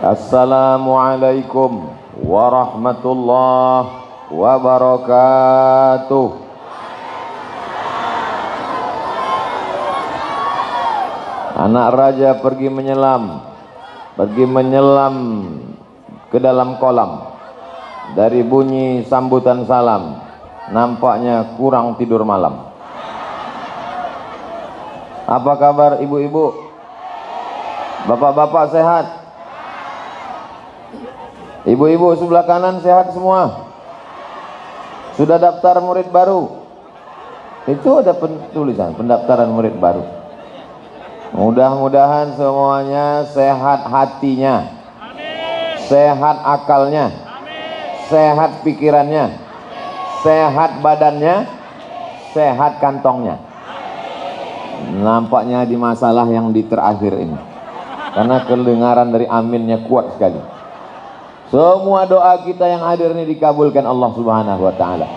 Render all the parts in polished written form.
Assalamualaikum warahmatullahi wabarakatuh. Anak raja pergi menyelam ke dalam kolam. Dari bunyi sambutan salam, nampaknya kurang tidur malam. Apa kabar ibu-ibu? Bapak-bapak sehat? Ibu-ibu sebelah kanan sehat semua? Sudah daftar murid baru? Itu ada tulisan pendaftaran murid baru. Mudah-mudahan semuanya sehat hatinya, sehat akalnya, sehat pikirannya, sehat badannya, sehat kantongnya. Nampaknya di masalah yang di terakhir ini, karena kedengaran dari aminnya kuat sekali. Semua doa kita yang hadir ini dikabulkan Allah Subhanahu wa taala.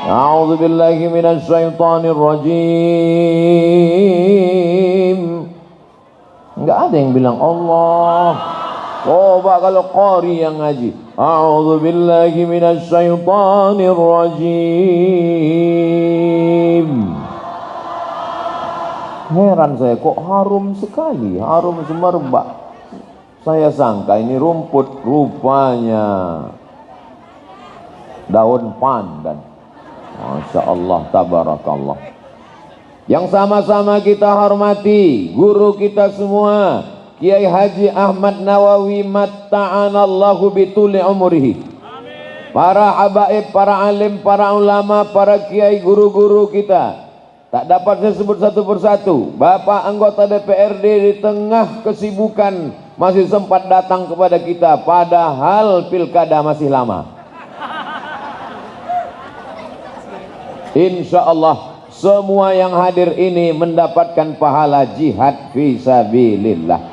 A'udzubillahi minasyaitonir rajim. Enggak ada yang bilang Allah. Coba kalau qari yang ngaji. A'udzubillahi minasyaitonir rajim. Heran saya, kok harum sekali, harum semerbak. Saya sangka ini rumput, rupanya daun pandan. Masya Allah, tabarakallah. Yang sama-sama kita hormati guru kita semua, Kiai Haji Ahmad Nawawi matta'anallahu bituli umrihi. Para habaib, para alim, para ulama, para kiai, guru-guru kita. Tak dapat saya sebut satu persatu. Bapak anggota DPRD di tengah kesibukan masih sempat datang kepada kita, padahal pilkada masih lama. Insya Allah semua yang hadir ini mendapatkan pahala jihad fisabilillah.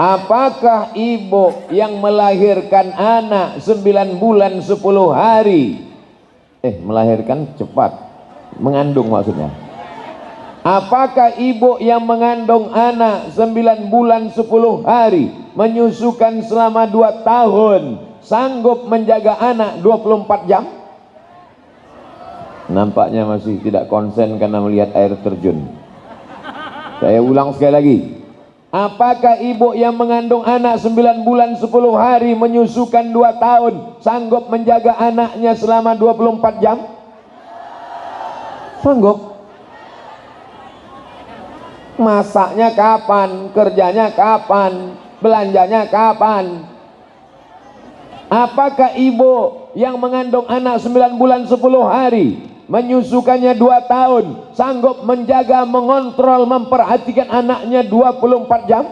Apakah ibu yang melahirkan anak 9 bulan 10 hari, melahirkan cepat, mengandung maksudnya. Apakah ibu yang mengandung anak 9 bulan 10 hari, menyusukan selama 2 tahun, sanggup menjaga anak 24 jam? Nampaknya masih tidak konsen karena melihat air terjun. Saya ulang sekali lagi. Apakah ibu yang mengandung anak 9 bulan 10 hari, menyusukan 2 tahun, sanggup menjaga anaknya selama 24 jam? Sanggup. Masaknya kapan, kerjanya kapan, belanjanya kapan? Apakah ibu yang mengandung anak 9 bulan 10 hari, menyusukannya 2 tahun, sanggup menjaga, mengontrol, memperhatikan anaknya 24 jam?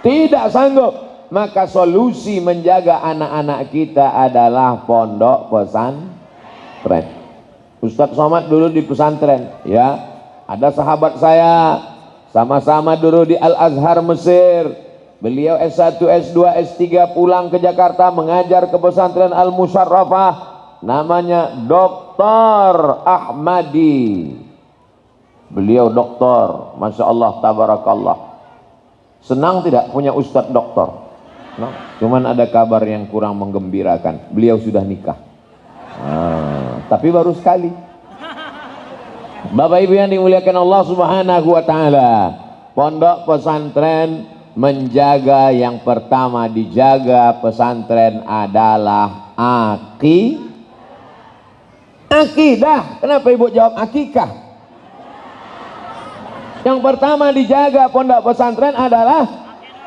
Tidak sanggup. Maka solusi menjaga anak-anak kita adalah pondok pesantren. Ustadz Somad dulu di pesantren, ya. Ada sahabat saya, sama-sama dulu di Al-Azhar Mesir. Beliau S1, S2, S3 pulang ke Jakarta mengajar ke pesantren Al-Musharrafah, namanya Dr. Ahmadi. Beliau doktor, Masya Allah, tabarakallah. Senang tidak punya Ustadz doktor? No. Cuman ada kabar yang kurang menggembirakan, beliau sudah nikah. Tapi baru sekali. Bapak Ibu yang dimuliakan Allah Subhanahu wa taala, pondok pesantren menjaga, yang pertama dijaga pesantren adalah akidah. Kenapa Ibu jawab akikah? Yang pertama dijaga pondok pesantren adalah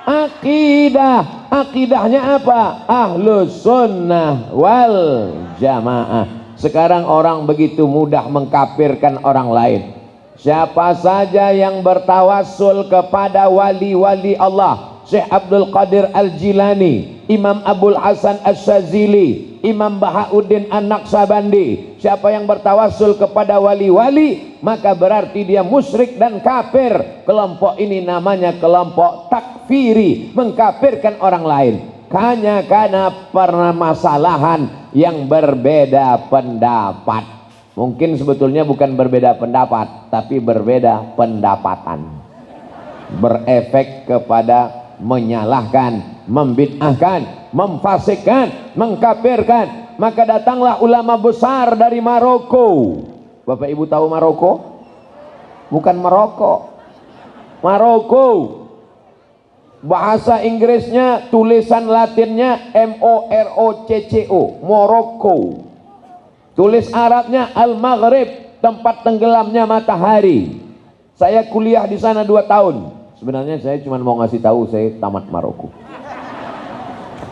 akidah. Akidahnya apa? Ahlus sunnah wal jamaah. Sekarang orang begitu mudah mengkafirkan orang lain. Siapa saja yang bertawassul kepada wali-wali Allah, Syekh Abdul Qadir Al-Jilani, Imam Abul Hasan Asy-Syadzili, Imam Bahauddin An-Naqsabandi, siapa yang bertawassul kepada wali-wali, maka berarti dia musyrik dan kafir. Kelompok ini namanya kelompok takfiri, mengkafirkan orang lain. Hanya karena permasalahan yang berbeda pendapat. Mungkin sebetulnya bukan berbeda pendapat, tapi berbeda pendapatan. berefek kepada menyalahkan, membid'ahkan, memfasikkan, mengkafirkan. Maka datanglah ulama besar dari Maroko. Bapak Ibu tahu Maroko? Bukan Maroko, Maroko. Bahasa Inggrisnya, tulisan Latinnya Morocco, Maroko. Tulis Arabnya Al-Maghrib, tempat tenggelamnya matahari. Saya kuliah di sana 2 tahun. Sebenarnya saya cuma mau ngasih tahu saya tamat Maroko.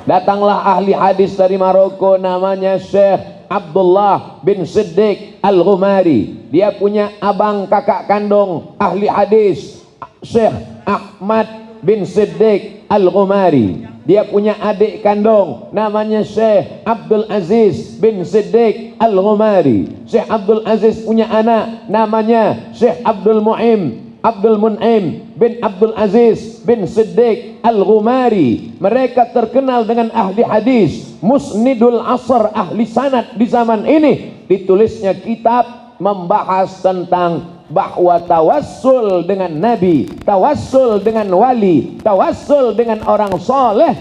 Datanglah ahli hadis dari Maroko, namanya Syekh Abdullah bin Siddiq Al-Ghumari. Dia punya abang kakak kandung ahli hadis Syekh Ahmad bin Siddiq Al-Ghumari. Dia punya adik kandung namanya Syekh Abdul Aziz bin Siddiq Al-Ghumari. Syekh Abdul Aziz punya anak namanya Syekh Abdul Mun'im bin Abdul Aziz bin Siddiq Al-Ghumari. Mereka terkenal dengan ahli hadis, musnidul asr, ahli sanad di zaman ini. Ditulisnya kitab membahas tentang bahwa tawassul dengan nabi, tawassul dengan wali, tawassul dengan orang soleh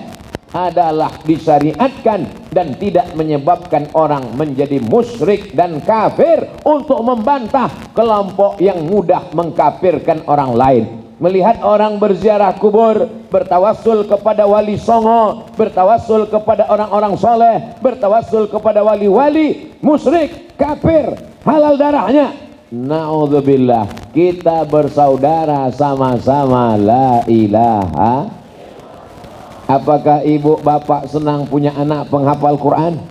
adalah disyariatkan dan tidak menyebabkan orang menjadi musyrik dan kafir, untuk membantah kelompok yang mudah mengkafirkan orang lain. Melihat orang berziarah kubur, bertawassul kepada wali songo, bertawassul kepada orang-orang soleh, bertawassul kepada wali-wali, musyrik, kafir, halal darahnya. Na'udzubillah, kita bersaudara sama-sama la ilaha. Apakah ibu bapak senang punya anak penghafal Quran?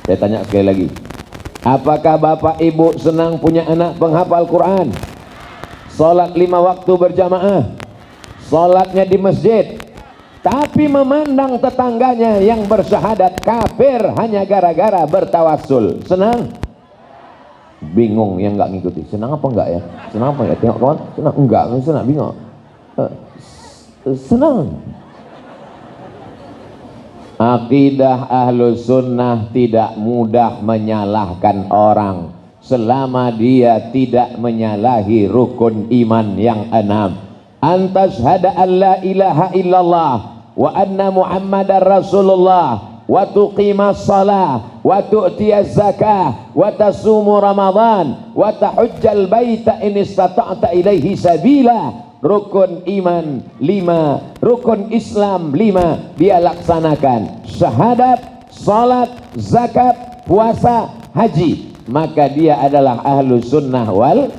Saya tanya sekali lagi, apakah bapak ibu senang punya anak penghafal Quran? Salat 5 waktu berjamaah, salatnya di masjid, tapi memandang tetangganya yang bersyahadat kafir hanya gara-gara bertawassul. Senang? Bingung yang nggak ngikuti. Senang apa enggak ya? Senang apa ya? Tengok kawan, senang enggak? Senang, bingung. Senang. Akidah Ahlus Sunnah tidak mudah menyalahkan orang selama dia tidak menyalahi rukun iman yang 6. Antashhada an la ilaha illallah wa anna Muhammadar Rasulullah wa tuqimas salah wa tu'tiyaz zakah wa tasumu ramadan wa tahujjal baita in istata'ta ilaihi sabila. Rukun iman 5, rukun Islam 5 dia laksanakan, syahadat, salat, zakat, puasa, haji, maka dia adalah Ahlus Sunnah wal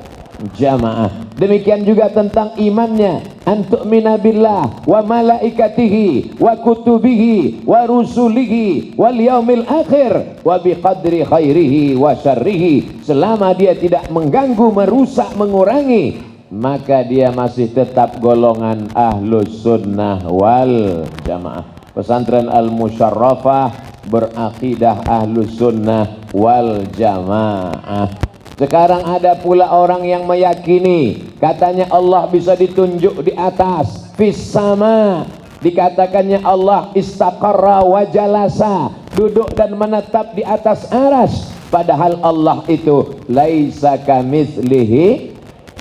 Jamaah. Demikian juga tentang imannya, antu'mina billah wa malaikatihi wa kutubihi wa rusulihi wal yaumil akhir wa biqadri khairihi wa syarrihi. Selama dia tidak mengganggu, merusak, mengurangi, maka dia masih tetap golongan Ahlus Sunnah wal Jamaah. Pesantren Al-Musyarrafah berakidah Ahlus Sunnah wal Jamaah. Sekarang ada pula orang yang meyakini katanya Allah bisa ditunjuk di atas, fis sama. Dikatakannya Allah istaqarra wa jalasa, duduk dan menetap di atas aras. Padahal Allah itu laisa kamitslihi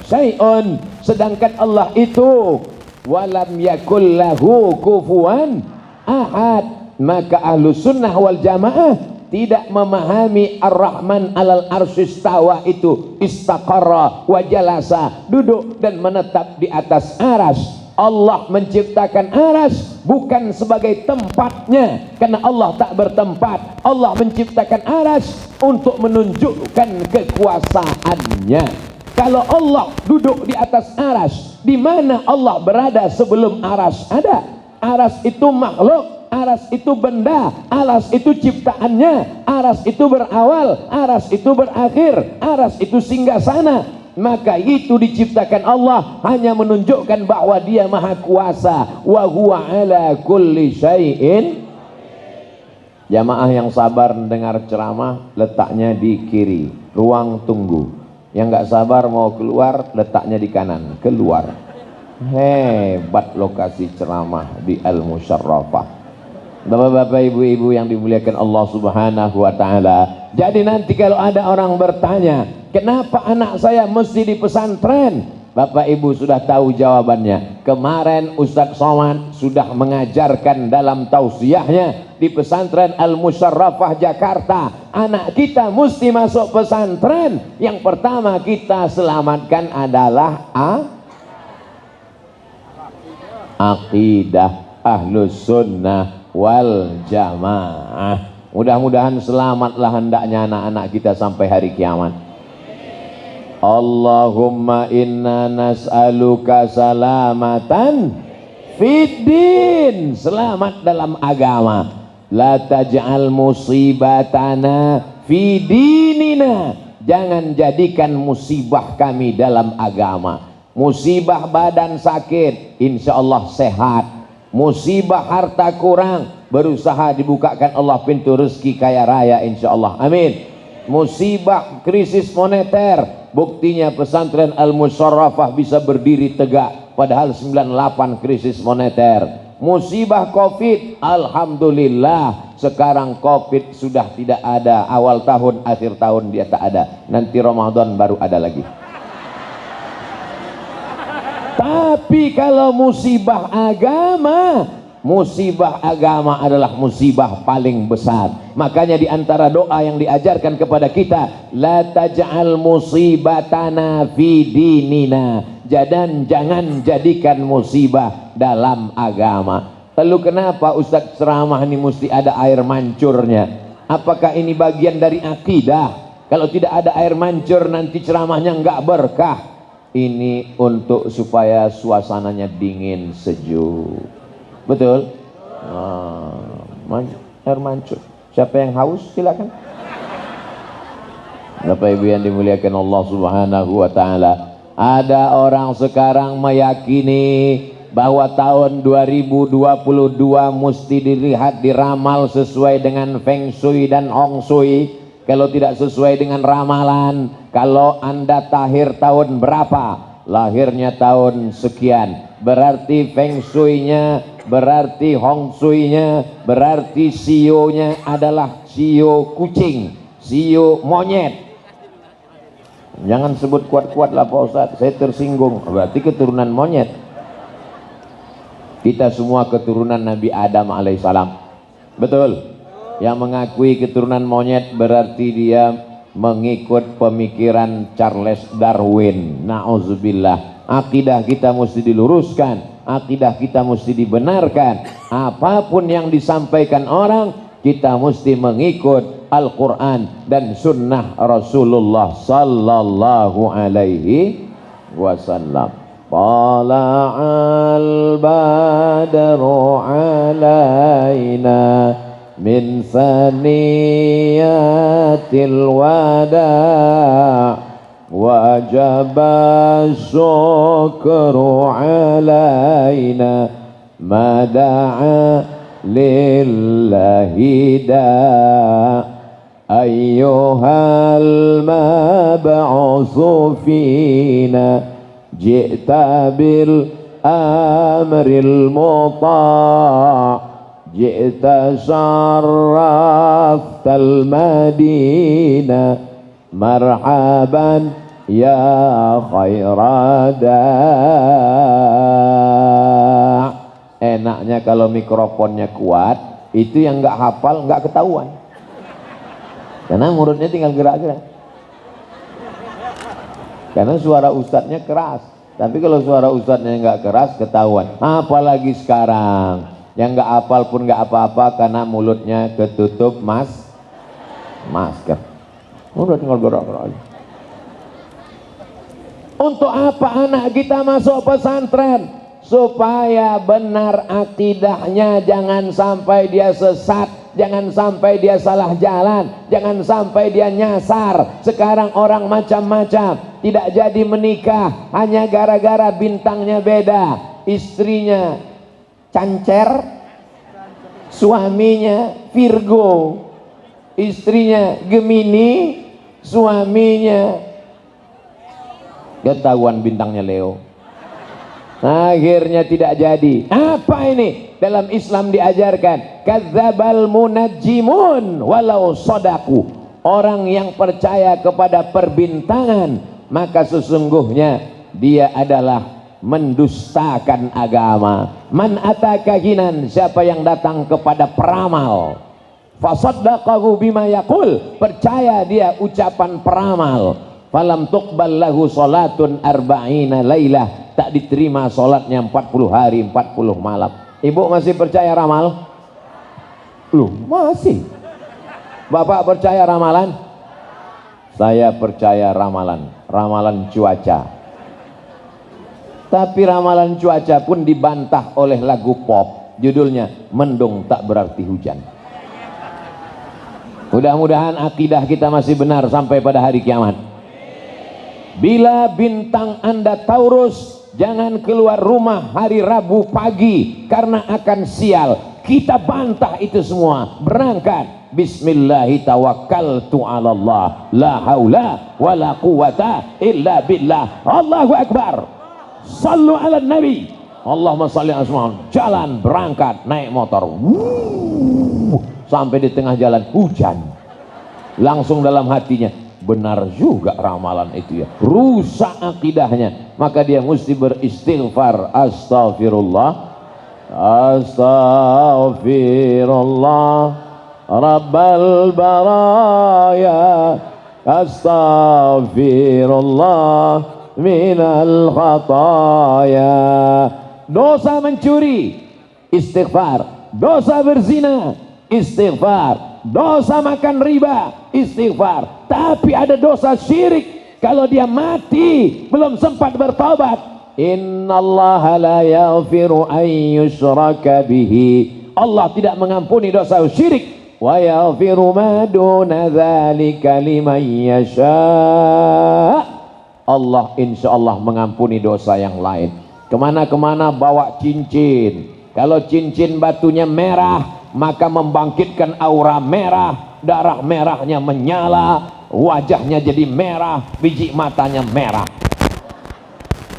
syai'un, sedangkan Allah itu walam yakul lahu kufuwan ahad. Maka Ahlus Sunnah wal Jamaah tidak memahami Ar-Rahman alal arsyistawa itu istaqarra wa jalasa, duduk dan menetap di atas aras. Allah menciptakan aras bukan sebagai tempatnya, karena Allah tak bertempat. Allah menciptakan aras untuk menunjukkan kekuasaannya. Kalau Allah duduk di atas aras, di mana Allah berada sebelum aras ada? Aras itu makhluk, aras itu benda, aras itu ciptaannya, aras itu berawal, aras itu berakhir, aras itu singgasana. Maka itu diciptakan Allah hanya menunjukkan bahwa dia maha kuasa. Wa huwa ala kulli syai'in. Jamaah yang sabar mendengar ceramah letaknya di kiri, ruang tunggu. Yang nggak sabar mau keluar letaknya di kanan, keluar. Hebat lokasi ceramah di Al-Musyarrafah. Bapak-bapak, ibu-ibu yang dimuliakan Allah Subhanahu wa taala. Jadi nanti kalau ada orang bertanya, kenapa anak saya mesti di pesantren? Bapak Ibu sudah tahu jawabannya. Kemarin Ustadz Somad sudah mengajarkan dalam tausiahnya di pesantren Al-Musyarrafah Jakarta. Anak kita mesti masuk pesantren. Yang pertama kita selamatkan adalah akidah Ahlus Sunnah wal Jamaah. Mudah-mudahan selamatlah hendaknya anak-anak kita sampai hari kiamat. Allahumma inna nas'aluka salamatan fid din, selamat dalam agama. La taj'al musibatana fi dinina, jangan jadikan musibah kami dalam agama. Musibah badan sakit, insya Allah sehat. Musibah harta kurang, berusaha dibukakan Allah pintu rezeki kaya raya, insya Allah, amin. Musibah krisis moneter, buktinya pesantren Al-Musyarrafah bisa berdiri tegak padahal 98 krisis moneter. Musibah Covid, alhamdulillah sekarang Covid sudah tidak ada. Awal tahun, akhir tahun dia tak ada. Nanti Ramadan baru ada lagi. Tapi kalau musibah agama adalah musibah paling besar. Makanya di antara doa yang diajarkan kepada kita, la taj'al musibatana fi dinina, jangan jadikan musibah dalam agama. Lalu kenapa Ustadz ceramah ini mesti ada air mancurnya? Apakah ini bagian dari akidah? Kalau tidak ada air mancur nanti ceramahnya enggak berkah. Ini untuk supaya suasananya dingin sejuk. Betul? Air mancur. Siapa yang haus silakan. Bapak Ibu yang dimuliakan Allah Subhanahu wa taala, ada orang sekarang meyakini bahwa tahun 2022 mesti dilihat diramal sesuai dengan Feng Shui dan Hong Shui. Kalau tidak sesuai dengan ramalan, kalau Anda tahir tahun berapa, lahirnya tahun sekian, berarti Feng Shui-nya, berarti Hong Shui-nya, berarti sio-nya adalah sio kucing, sio monyet. Jangan sebut kuat-kuat lah Pak Ustadz, saya tersinggung. Berarti keturunan monyet. Kita semua keturunan Nabi Adam alaihissalam. Betul? Yang mengakui keturunan monyet berarti dia mengikut pemikiran Charles Darwin. Na'udzubillah. Akidah kita mesti diluruskan, akidah kita mesti dibenarkan. Apapun yang disampaikan orang, kita mesti mengikut Al-Quran dan Sunnah Rasulullah Sallallahu Alaihi Wasallam. Tala'al badru alaina min saniyatil wada' wajaba syukru alaina mada'a lillahi da' ayyuhal mab'usu fina ji'ta bil amril muta' ji'ta syarraftal madinah marhaban ya khairada. Enaknya kalau mikrofonnya kuat, itu yang nggak hafal nggak ketahuan, karena mulutnya tinggal gerak-gerak, karena suara ustadznya keras. Tapi kalau suara ustadznya nggak keras ketahuan. Apalagi sekarang yang nggak hafal pun nggak apa-apa karena mulutnya ketutup masker. Udah tinggal gerak-gerak aja. Untuk apa anak kita masuk pesantren? Supaya benar akidahnya, jangan sampai dia sesat, jangan sampai dia salah jalan, jangan sampai dia nyasar. Sekarang orang macam-macam, tidak jadi menikah hanya gara-gara bintangnya beda. Istrinya Cancer, suaminya Virgo. Istrinya Gemini, suaminya ketahuan bintangnya Leo. Akhirnya tidak jadi. Apa ini? Dalam Islam diajarkan kadzdzabal munajjimun walau sodaku. Orang yang percaya kepada perbintangan, maka sesungguhnya dia adalah mendustakan agama. Man ataka hinan, siapa yang datang kepada peramal, fasaddaqahu bima yaqul, percaya dia ucapan peramal, falam tuqbal lahu salatun arba'ina lailah, tak diterima salatnya 40 hari 40 malam. Ibu masih percaya ramal? Loh, masih. Bapak percaya ramalan? Saya percaya ramalan, ramalan cuaca. Tapi ramalan cuaca pun dibantah oleh lagu pop, judulnya mendung tak berarti hujan. Mudah-mudahan akidah kita masih benar sampai pada hari kiamat. Bila bintang Anda Taurus, jangan keluar rumah hari Rabu pagi karena akan sial. Kita bantah itu semua. Berangkat, bismillahi tawakkaltu ala Allah, la haula wa la quwata illa billah. Allahu akbar. Sallu ala nabi. Allahumma salli ala Muhammad. Jalan, berangkat, naik motor. Sampai di tengah jalan hujan. Langsung dalam hatinya, benar juga ramalan itu ya. Rusak akidahnya. Maka dia mesti beristighfar. Astaghfirullah, astaghfirullah Rabbal baraya, astaghfirullah minal khataya. Dosa mencuri, istighfar. Dosa berzina, istighfar. Dosa makan riba, istighfar. Tapi ada dosa syirik, kalau dia mati belum sempat bertobat, innallaha la yaghfiru an yushraka bihi, Allah tidak mengampuni dosa syirik, wa yaghfiru ma duna dzalika liman yasha. Allah insya Allah mengampuni dosa yang lain. Kemana-kemana bawa cincin. Kalau cincin batunya merah, maka membangkitkan aura merah, darah merahnya menyala, wajahnya jadi merah, biji matanya merah.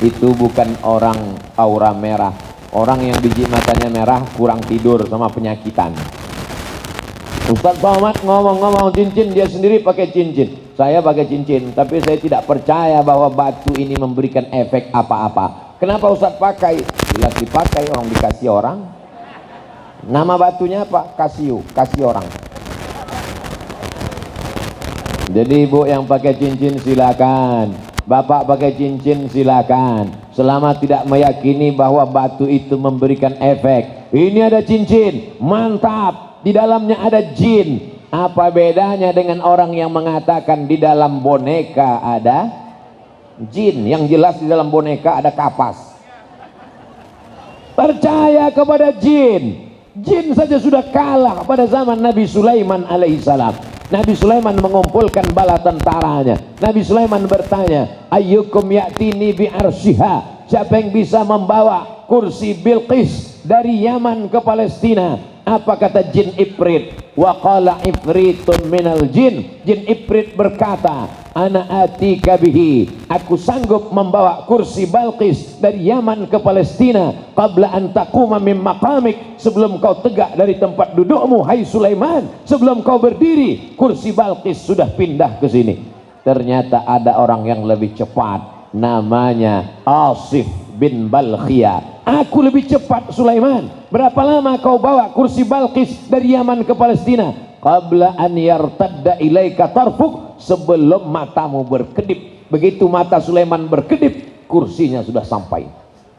Itu bukan orang aura merah. Orang yang biji matanya merah kurang tidur sama penyakitan. Ustaz Somad ngomong-ngomong cincin, dia sendiri pakai cincin. Saya pakai cincin, tapi saya tidak percaya bahwa batu ini memberikan efek apa-apa. Kenapa Ustaz pakai? Jelas dipakai, orang dikasih orang. Nama batunya apa? Kasiu, kasih orang. Jadi ibu yang pakai cincin silakan, bapak pakai cincin silakan, selama tidak meyakini bahwa batu itu memberikan efek. Ini ada cincin, mantap, di dalamnya ada jin. Apa bedanya dengan orang yang mengatakan di dalam boneka ada jin? Yang jelas di dalam boneka ada kapas. Percaya kepada jin. Jin saja sudah kalah pada zaman Nabi Sulaiman alaihissalam. Nabi Sulaiman mengumpulkan bala tentaranya. Nabi Sulaiman bertanya, ayyukum ya'tini bi arsyiha, siapa yang bisa membawa kursi Bilqis dari Yaman ke Palestina? Apa kata jin Ifrit? Wa qala ifritun minal jin, jin Ifrit berkata, ana atika bihi, aku sanggup membawa kursi Balqis dari Yaman ke Palestina qabla an taquma min maqamik, sebelum kau tegak dari tempat dudukmu hai Sulaiman, sebelum kau berdiri kursi Balqis sudah pindah ke sini. Ternyata ada orang yang lebih cepat, namanya Asif bin Balkhiyah. Aku lebih cepat Sulaiman. Berapa lama kau bawa kursi Balqis dari Yaman ke Palestina? Qabla an yartadda ilaika tarfuk, sebelum matamu berkedip. Begitu mata Sulaiman berkedip, kursinya sudah sampai.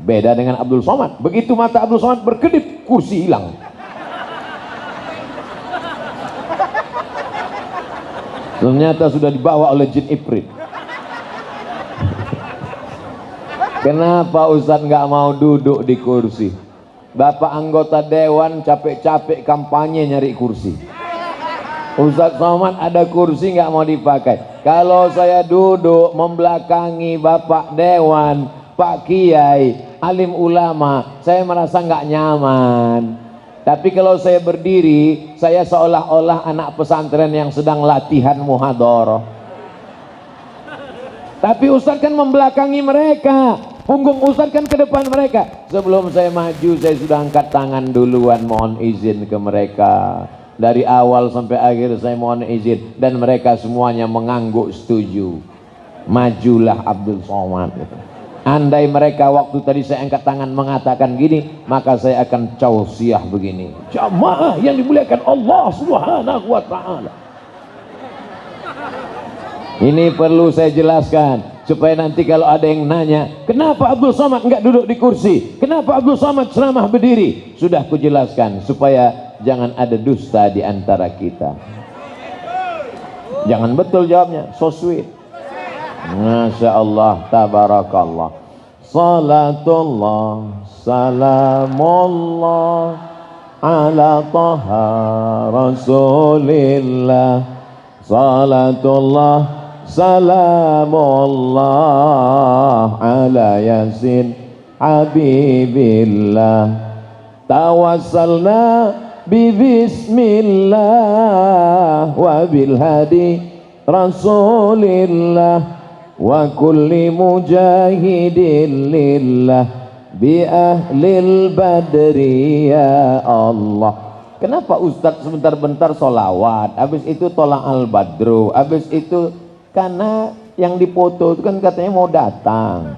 Beda dengan Abdul Somad. Begitu mata Abdul Somad berkedip, kursi hilang. Ternyata sudah dibawa oleh jin Ifrit. Kenapa Ustaz nggak mau duduk di kursi? Bapak anggota dewan capek-capek kampanye nyari kursi. Ustaz Somad ada kursi nggak mau dipakai. Kalau saya duduk membelakangi Bapak dewan, Pak Kiai, alim ulama, saya merasa nggak nyaman. Tapi kalau saya berdiri, saya seolah-olah anak pesantren yang sedang latihan muhadharah. Tapi Ustaz kan membelakangi mereka. Punggung Ustaz kan ke depan mereka. Sebelum saya maju, saya sudah angkat tangan duluan, mohon izin ke mereka. Dari awal sampai akhir saya mohon izin, dan mereka semuanya mengangguk setuju. Majulah Abdul Somad. Andai mereka waktu tadi saya angkat tangan mengatakan gini, maka saya akan tausiah begini. Jamaah yang dimuliakan Allah Subhanahu wa taala. Ini perlu saya jelaskan supaya nanti kalau ada yang nanya, kenapa Abdul Somad enggak duduk di kursi? Kenapa Abdul Somad ceramah berdiri? Sudah kujelaskan supaya jangan ada dusta di antara kita. Jangan betul jawabnya, so sweet. Masya Allah, tabarakallah. Salatullah, salamullah ala taha rasulillah. Salatullah, salamullah ala yasin habibillah. Tawassalna bismillah wa bil hadi rasulillah wa kulli mujahidin lillah bi ahlil badri ya Allah. Kenapa Ustadz sebentar-bentar solawat, habis itu tolak al-badru, habis itu karena yang dipoto itu kan katanya mau datang.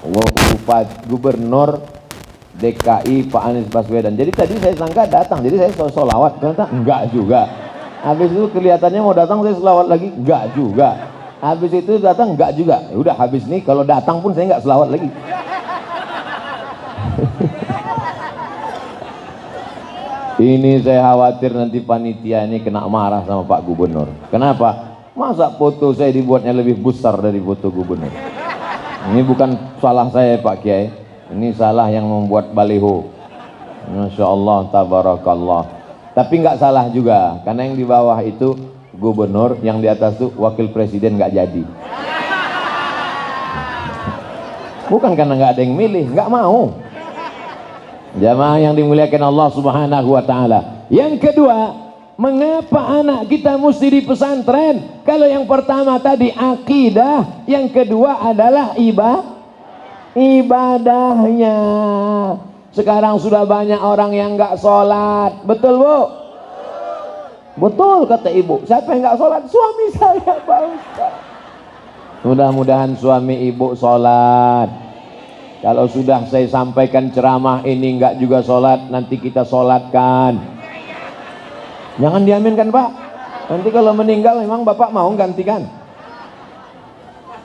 Bupati, Gubernur DKI Pak Anies Baswedan. Jadi tadi saya sangka datang, jadi saya solawat, ternyata enggak juga. Habis itu kelihatannya mau datang, saya selawat lagi, enggak juga. Habis itu datang, enggak juga. Ya udah, habis nih kalau datang pun saya enggak selawat lagi. Ini saya khawatir nanti panitia ini kena marah sama Pak Gubernur. Kenapa? Masa foto saya dibuatnya lebih besar dari foto gubernur? Ini bukan salah saya Pak Kiai. Ini salah yang membuat baliho. Masya Allah, tabarakallah. Tapi nggak salah juga, karena yang di bawah itu gubernur, yang di atas itu wakil presiden nggak jadi. Bukan karena nggak ada yang milih, nggak mau. Jamaah yang dimuliakan Allah Subhanahu wa taala. Yang kedua, mengapa anak kita mesti di pesantren? Kalau yang pertama tadi akidah, yang kedua adalah ibadahnya. Sekarang sudah banyak orang yang nggak sholat, betul Bu? Betul kata ibu. Siapa yang nggak sholat? Suami saya Pak Ustaz. Mudah-mudahan suami ibu sholat. Kalau sudah saya sampaikan ceramah ini nggak juga sholat, nanti kita sholatkan. Jangan diaminkan Pak. Nanti kalau meninggal memang Bapak mau gantikan.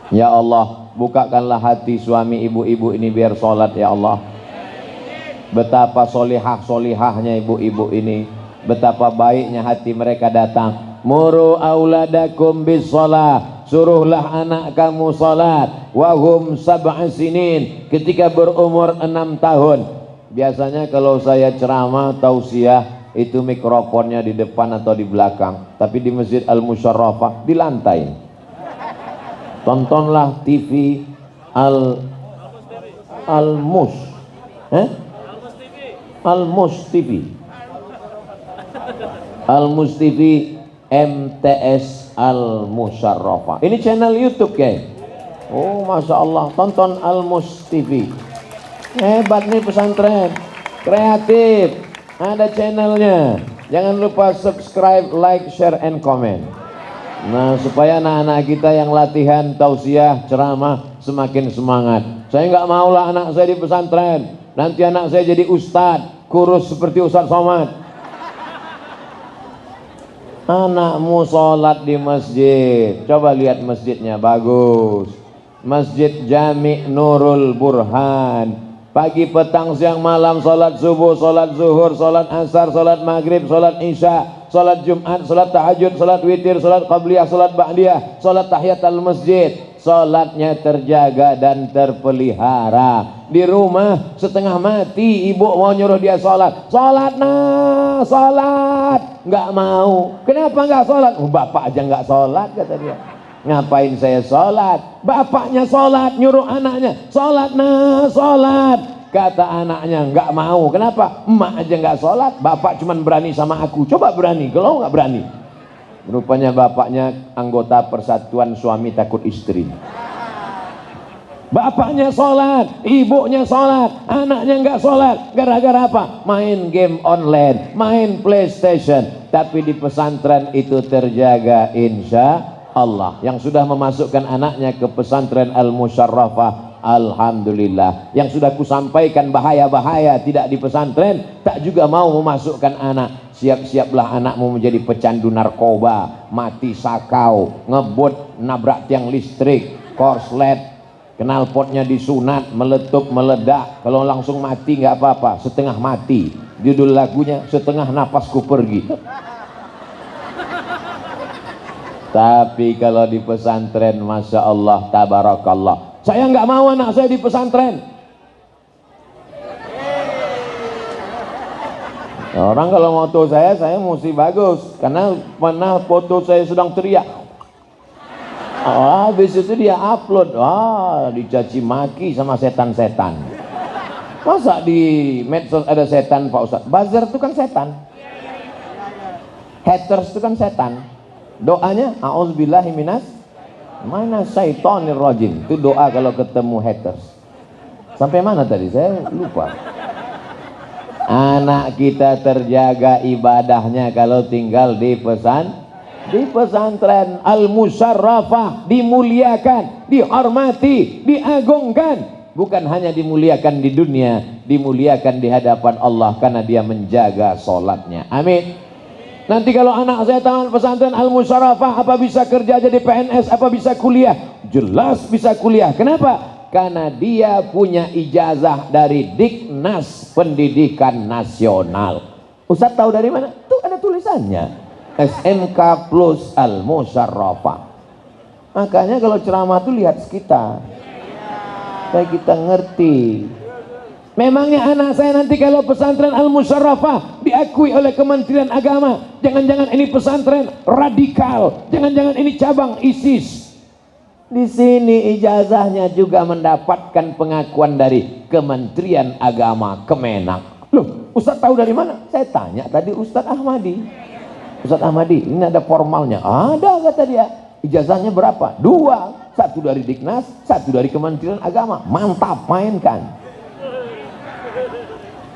Ya Allah, bukakanlah hati suami ibu-ibu ini biar sholat ya Allah. Betapa solihah-solihahnya ibu-ibu ini, betapa baiknya hati mereka datang. Muru auladakum bis sholat, suruhlah anak kamu sholat. Wahum sab'a sinin, ketika berumur 6 tahun. Biasanya kalau saya ceramah tausiah itu mikrofonnya di depan atau di belakang, tapi di Masjid Al-Musyarrafah di lantai. Tontonlah TV Al-Mus TV MTS Al-Musyarrafah. Ini channel YouTube ya. Oh Masya Allah, tonton Al-Mus TV. Hebat nih pesantren, kreatif, ada channelnya. Jangan lupa subscribe, like, share, and comment. Nah, supaya anak-anak kita yang latihan tausiah ceramah semakin semangat. Saya nggak maulah anak saya di pesantren, nanti anak saya jadi ustadz, kurus seperti Ustadz Somad. Anakmu sholat di masjid, coba lihat masjidnya, bagus. Masjid Jami' Nurul Burhan. Pagi, petang, siang, malam sholat subuh, sholat zuhur, sholat asar, sholat maghrib, sholat isya, sholat jumat, sholat tahajud, sholat witir, sholat qabliyah, sholat ba'diyah, sholat tahiyatul masjid. Sholatnya terjaga dan terpelihara. Di rumah setengah mati ibu mau nyuruh dia sholat, sholat nah, sholat, nggak mau. Kenapa nggak sholat? Oh, bapak aja nggak sholat kata dia. Ngapain saya sholat? Bapaknya sholat, nyuruh anaknya sholat nah, sholat. Kata anaknya nggak mau. Kenapa? Emak aja nggak sholat, bapak cuman berani sama aku. Coba berani, kalau nggak berani. Rupanya bapaknya anggota Persatuan Suami Takut Istri. Bapaknya sholat, ibunya sholat, anaknya nggak sholat. Gara-gara apa? Main game online, main PlayStation. Tapi di pesantren itu terjaga insya Allah. Yang sudah memasukkan anaknya ke pesantren Al-Musyarrafah, alhamdulillah. Yang sudah kusampaikan bahaya-bahaya tidak di pesantren, tak juga mau memasukkan anak. Siap-siaplah anakmu menjadi pecandu narkoba, mati sakau, ngebut, nabrak tiang listrik, korslet, knalpotnya disunat, meletup, meledak. Kalau langsung mati nggak apa-apa, setengah mati. Judul lagunya Setengah Napasku Pergi. Tapi kalau di pesantren, masya Allah, tabarakallah. Saya nggak mau anak saya di pesantren. Orang kalau foto saya mesti bagus, karena pernah foto saya sedang teriak. Habis itu dia upload, dicaci maki sama setan-setan. Masa di medsos ada setan, Pak Ustadz? Buzzer itu kan setan, haters itu kan setan. Doanya a'udzubillahi minas syaitonir rajim. Itu doa kalau ketemu haters. Sampai mana tadi saya lupa. Anak kita terjaga ibadahnya kalau tinggal di pesantren Al-Musyarrafah, dimuliakan, dihormati, diagungkan. Bukan hanya dimuliakan di dunia, dimuliakan di hadapan Allah karena dia menjaga sholatnya. Amin. Nanti kalau anak saya tamat pesantren Al-Musyarrafah, apa bisa kerja jadi PNS, apa bisa kuliah? Jelas bisa kuliah. Kenapa? Karena dia punya ijazah dari Diknas Pendidikan Nasional. Ustaz tahu dari mana? Tuh ada tulisannya, SMK Plus Al-Musyarrafah. Makanya kalau ceramah tuh lihat sekitar, supaya kita ngerti. Memangnya anak saya nanti kalau pesantren Al-Musyarrafah diakui oleh Kementerian Agama, jangan-jangan ini pesantren radikal, jangan-jangan ini cabang ISIS. Di sini ijazahnya juga mendapatkan pengakuan dari Kementerian Agama, Kemenak. Loh, Ustaz tahu dari mana? Saya tanya tadi Ustaz Ahmadi. Ustaz Ahmadi, ini ada formalnya? Ada, kata dia. Ijazahnya berapa? 2. Satu dari Diknas, satu dari Kementerian Agama. Mantap, mainkan.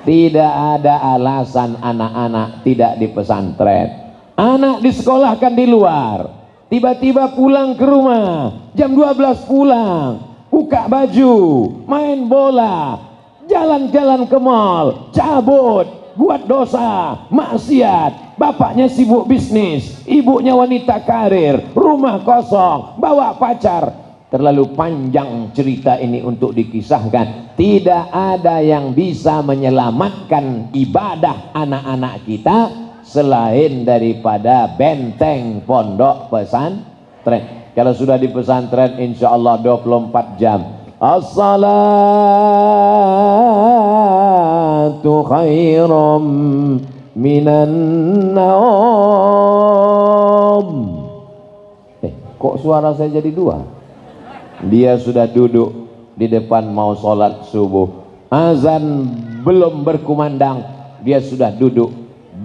Tidak ada alasan anak-anak tidak di pesantren. Anak disekolahkan di luar, tiba-tiba pulang ke rumah, jam 12 pulang, buka baju, main bola, jalan-jalan ke mall, cabut, buat dosa, maksiat. Bapaknya sibuk bisnis, ibunya wanita karir, rumah kosong, bawa pacar. Terlalu panjang cerita ini untuk dikisahkan. Tidak ada yang bisa menyelamatkan ibadah anak-anak kita selain daripada benteng pondok pesantren. Kalau sudah di pesantren, insya Allah 24 jam. As-salatu khairum minan naum. Kok suara saya jadi 2? Dia sudah duduk di depan mau sholat subuh. Azan belum berkumandang, dia sudah duduk.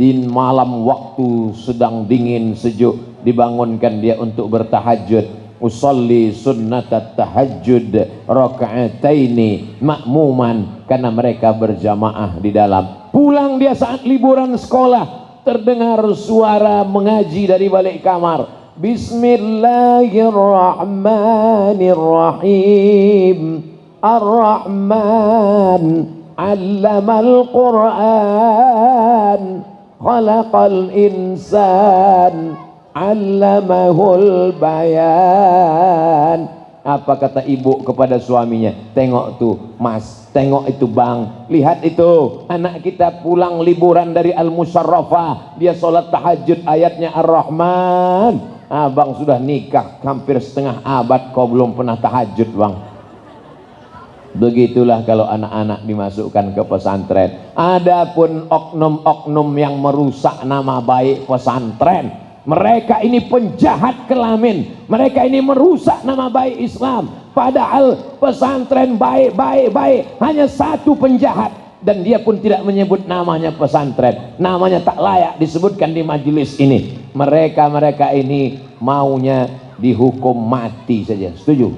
Di malam waktu sedang dingin sejuk, dibangunkan dia untuk bertahajud. Usolli sunnatat tahajud raka'ataini makmuman, karena mereka berjamaah di dalam. Pulang dia saat liburan sekolah, terdengar suara mengaji dari balik kamar. Bismillahirrahmanirrahim. Ar-Rahman 'allamal Qur'an, khalaqal insan, 'allamahul bayan. Apa kata ibu kepada suaminya? Tengok tuh mas, tengok itu bang, lihat itu anak kita pulang liburan dari Al-Musyarrafah, dia sholat tahajud ayatnya Ar-Rahman. Abang sudah nikah hampir setengah abad, kau belum pernah tahajud bang. Begitulah kalau anak-anak dimasukkan ke pesantren. Adapun oknum-oknum yang merusak nama baik pesantren, mereka ini penjahat kelamin, mereka ini merusak nama baik Islam. Padahal pesantren baik, hanya satu penjahat, dan dia pun tidak menyebut namanya pesantren. Namanya tak layak disebutkan di majelis ini. Mereka ini maunya dihukum mati saja. Setuju?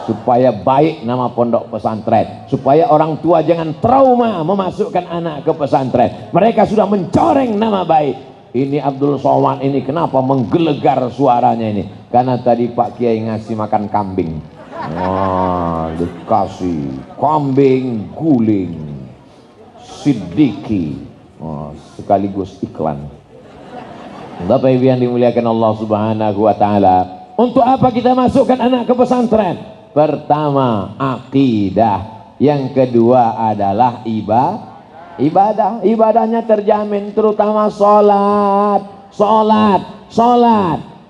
Supaya baik nama pondok pesantren, supaya orang tua jangan trauma memasukkan anak ke pesantren. Mereka sudah mencoreng nama baik. ini Abdul Somad ini kenapa menggelegar suaranya ini? Karena tadi Pak Kiai ngasih makan kambing. Wah, dikasih kambing guling sidiki. Sekaligus iklan. Bapak Ibu yang dimuliakan Allah Subhanahu wa taala, untuk apa kita masukkan anak ke pesantren? Pertama, akidah. Yang kedua adalah ibadah. Ibadahnya terjamin, terutama salat.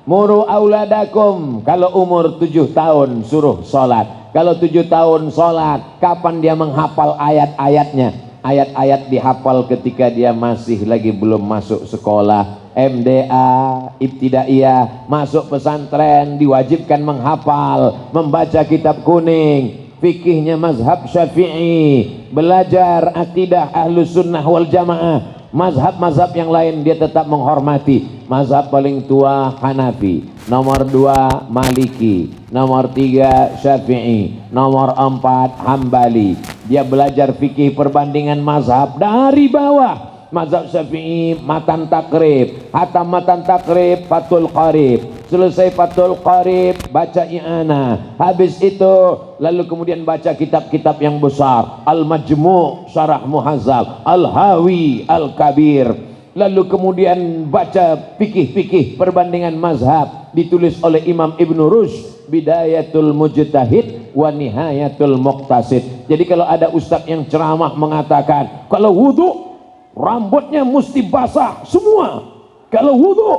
Muru auladakum, kalau umur 7 tahun suruh salat. Kalau 7 tahun salat, kapan dia menghafal ayat-ayatnya? Ayat-ayat dihafal ketika dia masih lagi belum masuk sekolah MDA, ibtidaiyah, masuk pesantren diwajibkan menghafal, membaca kitab kuning, fikihnya mazhab Syafi'i, belajar akidah Ahlus Sunnah wal Jamaah. Mazhab-mazhab yang lain dia tetap menghormati. Mazhab paling tua Hanafi, nomor 2 Maliki, nomor 3 Syafi'i, nomor 4 Hambali. Dia belajar fikih perbandingan mazhab dari bawah. Mazhab Syafi'i matan takrib, hatam matan takrib, fatul qarib. Selesai fatul qarib, baca i'anah. Habis itu lalu kemudian baca kitab-kitab yang besar, Al-Majmu' Syarah Muhazzab, Al-Hawi, Al-Kabir. Lalu kemudian baca fikih-fikih perbandingan mazhab ditulis oleh Imam Ibn Rushd, Bidayatul Mujtahid wa Nihayatul Muqtasid. Jadi kalau ada ustadz yang ceramah mengatakan kalau wudu rambutnya mesti basah semua, kalau wudu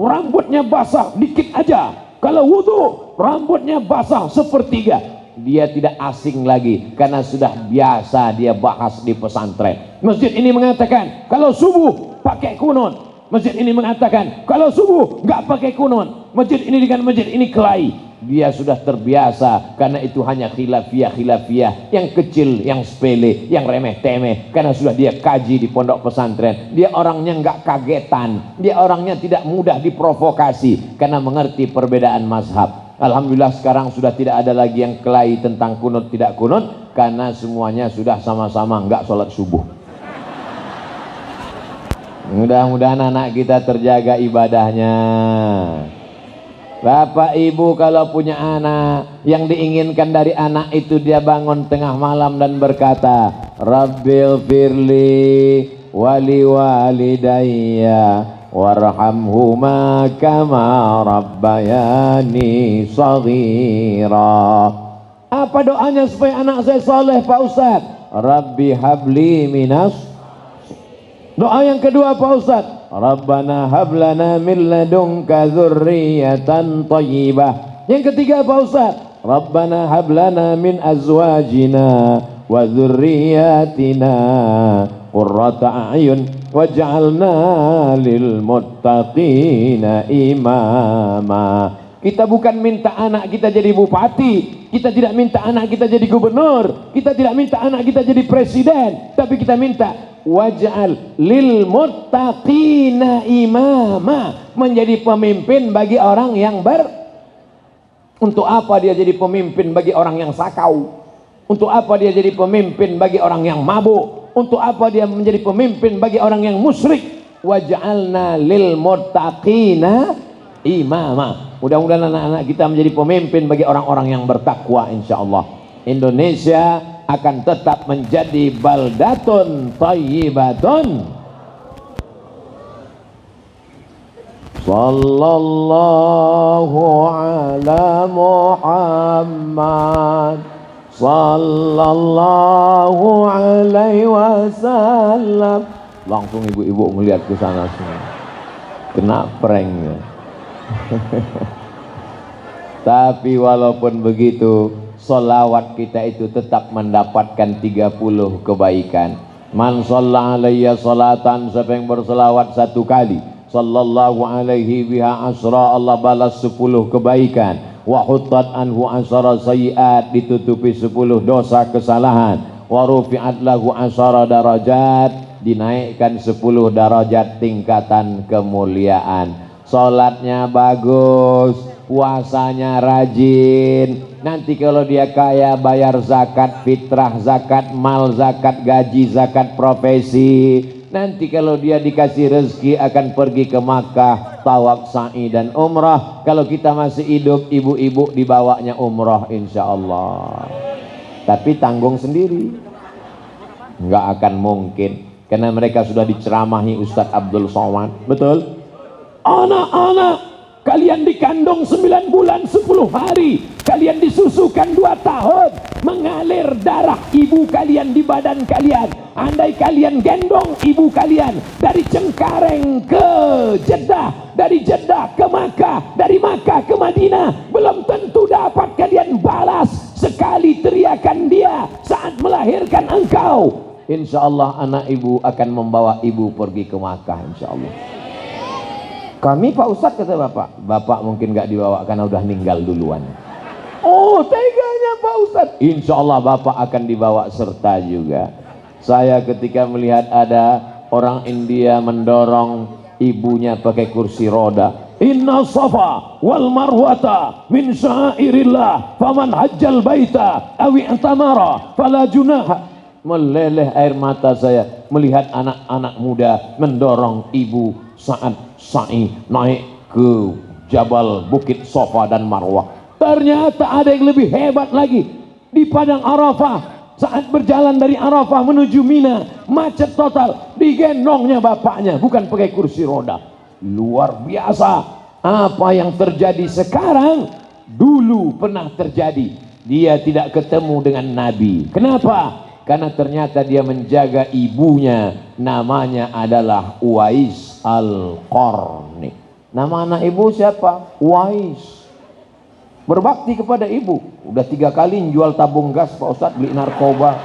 rambutnya basah dikit aja, kalau wudu rambutnya basah sepertiga, dia tidak asing lagi karena sudah biasa dia bahas di pesantren. Masjid ini mengatakan kalau subuh pakai kunut, masjid ini mengatakan kalau subuh nggak pakai kunut, masjid ini dengan masjid ini kelahi. Dia sudah terbiasa karena itu hanya khilafiyah yang kecil, yang sepele, yang remeh-temeh, karena sudah dia kaji di pondok pesantren. Dia orangnya nggak kagetan, dia orangnya tidak mudah diprovokasi karena mengerti perbedaan mazhab. Alhamdulillah sekarang sudah tidak ada lagi yang kelahi tentang kunut tidak kunut karena semuanya sudah sama-sama nggak sholat subuh. Mudah-mudahan anak kita terjaga ibadahnya. Bapak Ibu kalau punya anak, yang diinginkan dari anak itu dia bangun tengah malam dan berkata, Rabbil firli wali walidayya warhamhuma kama rabbayani shaghira. Apa doanya supaya anak saya soleh Pak Ustadz? Rabbi habli minas. Doa yang kedua Pak Ustadz, Rabbana hablana min ladunka dzurriyyatan thayyibah. Yang ketiga Pak Ustaz, Rabbana hablana min azwajina wa dzurriyyatina qurrata a'yun waj'alna lil muttaqina imama. Kita bukan minta anak kita jadi bupati, kita tidak minta anak kita jadi gubernur, kita tidak minta anak kita jadi presiden, tapi kita minta waj'al lil muttaqina imama, menjadi pemimpin bagi orang yang Untuk apa dia jadi pemimpin bagi orang yang sakau? Untuk apa dia jadi pemimpin bagi orang yang mabuk? Untuk apa dia menjadi pemimpin bagi orang yang musyrik? Waj'alna lil muttaqina imama. Mudah-mudahan anak-anak kita menjadi pemimpin bagi orang-orang yang bertakwa insyaallah. Indonesia akan tetap menjadi baldatun thayyibatun. Sallallahu ala Muhammad sallallahu alaihi wasallam. Langsung ibu-ibu melihat ke sana semua. Kena prank ya. Tapi walaupun begitu, solawat kita itu tetap mendapatkan 30 kebaikan. Man shalla alayya salatan, siapa yang berselawat 1 kali, sallallahu alaihi biha asra, Allah balas 10 kebaikan. Wa huttat anhu asra sayiat, ditutupi 10 dosa kesalahan. Wa rufi'at lahu asra darajat, dinaikkan 10 darajat tingkatan kemuliaan. Salatnya bagus, puasanya rajin. Nanti kalau dia kaya bayar zakat fitrah, zakat mal, zakat gaji, zakat profesi. Nanti kalau dia dikasih rezeki akan pergi ke Makkah, tawaf, sa'i dan umrah. Kalau kita masih hidup, ibu-ibu dibawanya umrah insya Allah. Tapi tanggung sendiri, nggak akan mungkin, karena mereka sudah diceramahi Ustadz Abdul Somad. Betul? Anak-anak, kalian dikandung 9 bulan 10 hari, kalian disusukan 2 tahun, mengalir darah ibu kalian di badan kalian. Andai kalian gendong ibu kalian dari Cengkareng ke Jeddah, dari Jeddah ke Makkah, dari Makkah ke Madinah, belum tentu dapat kalian balas sekali teriakan dia saat melahirkan engkau. Insya Allah anak ibu akan membawa ibu pergi ke Makkah insya Allah. Kami Pak Ustadz, kata bapak mungkin gak dibawa karena udah meninggal duluan. Oh teganya Pak Ustadz. Insya Allah bapak akan dibawa serta juga. Saya ketika melihat ada orang India mendorong ibunya pakai kursi roda. Inna safa wal marwata min syairillah faman hajjal baita awi antamara fala junaha. Meleleh air mata saya melihat anak-anak muda mendorong ibu saat sa'i naik ke Jabal Bukit Safa dan Marwah. Ternyata ada yang lebih hebat lagi di Padang Arafah. Saat berjalan dari Arafah menuju Mina, macet total, digendongnya bapaknya, bukan pakai kursi roda. Luar biasa. Apa yang terjadi sekarang dulu pernah terjadi. Dia tidak ketemu dengan Nabi. Kenapa? Karena ternyata dia menjaga ibunya, namanya adalah Uwais Al-Qarni. Nama anak ibu siapa? Uwais. Berbakti kepada ibu. Udah 3 kali jual tabung gas Pak Ustadz, beli narkoba.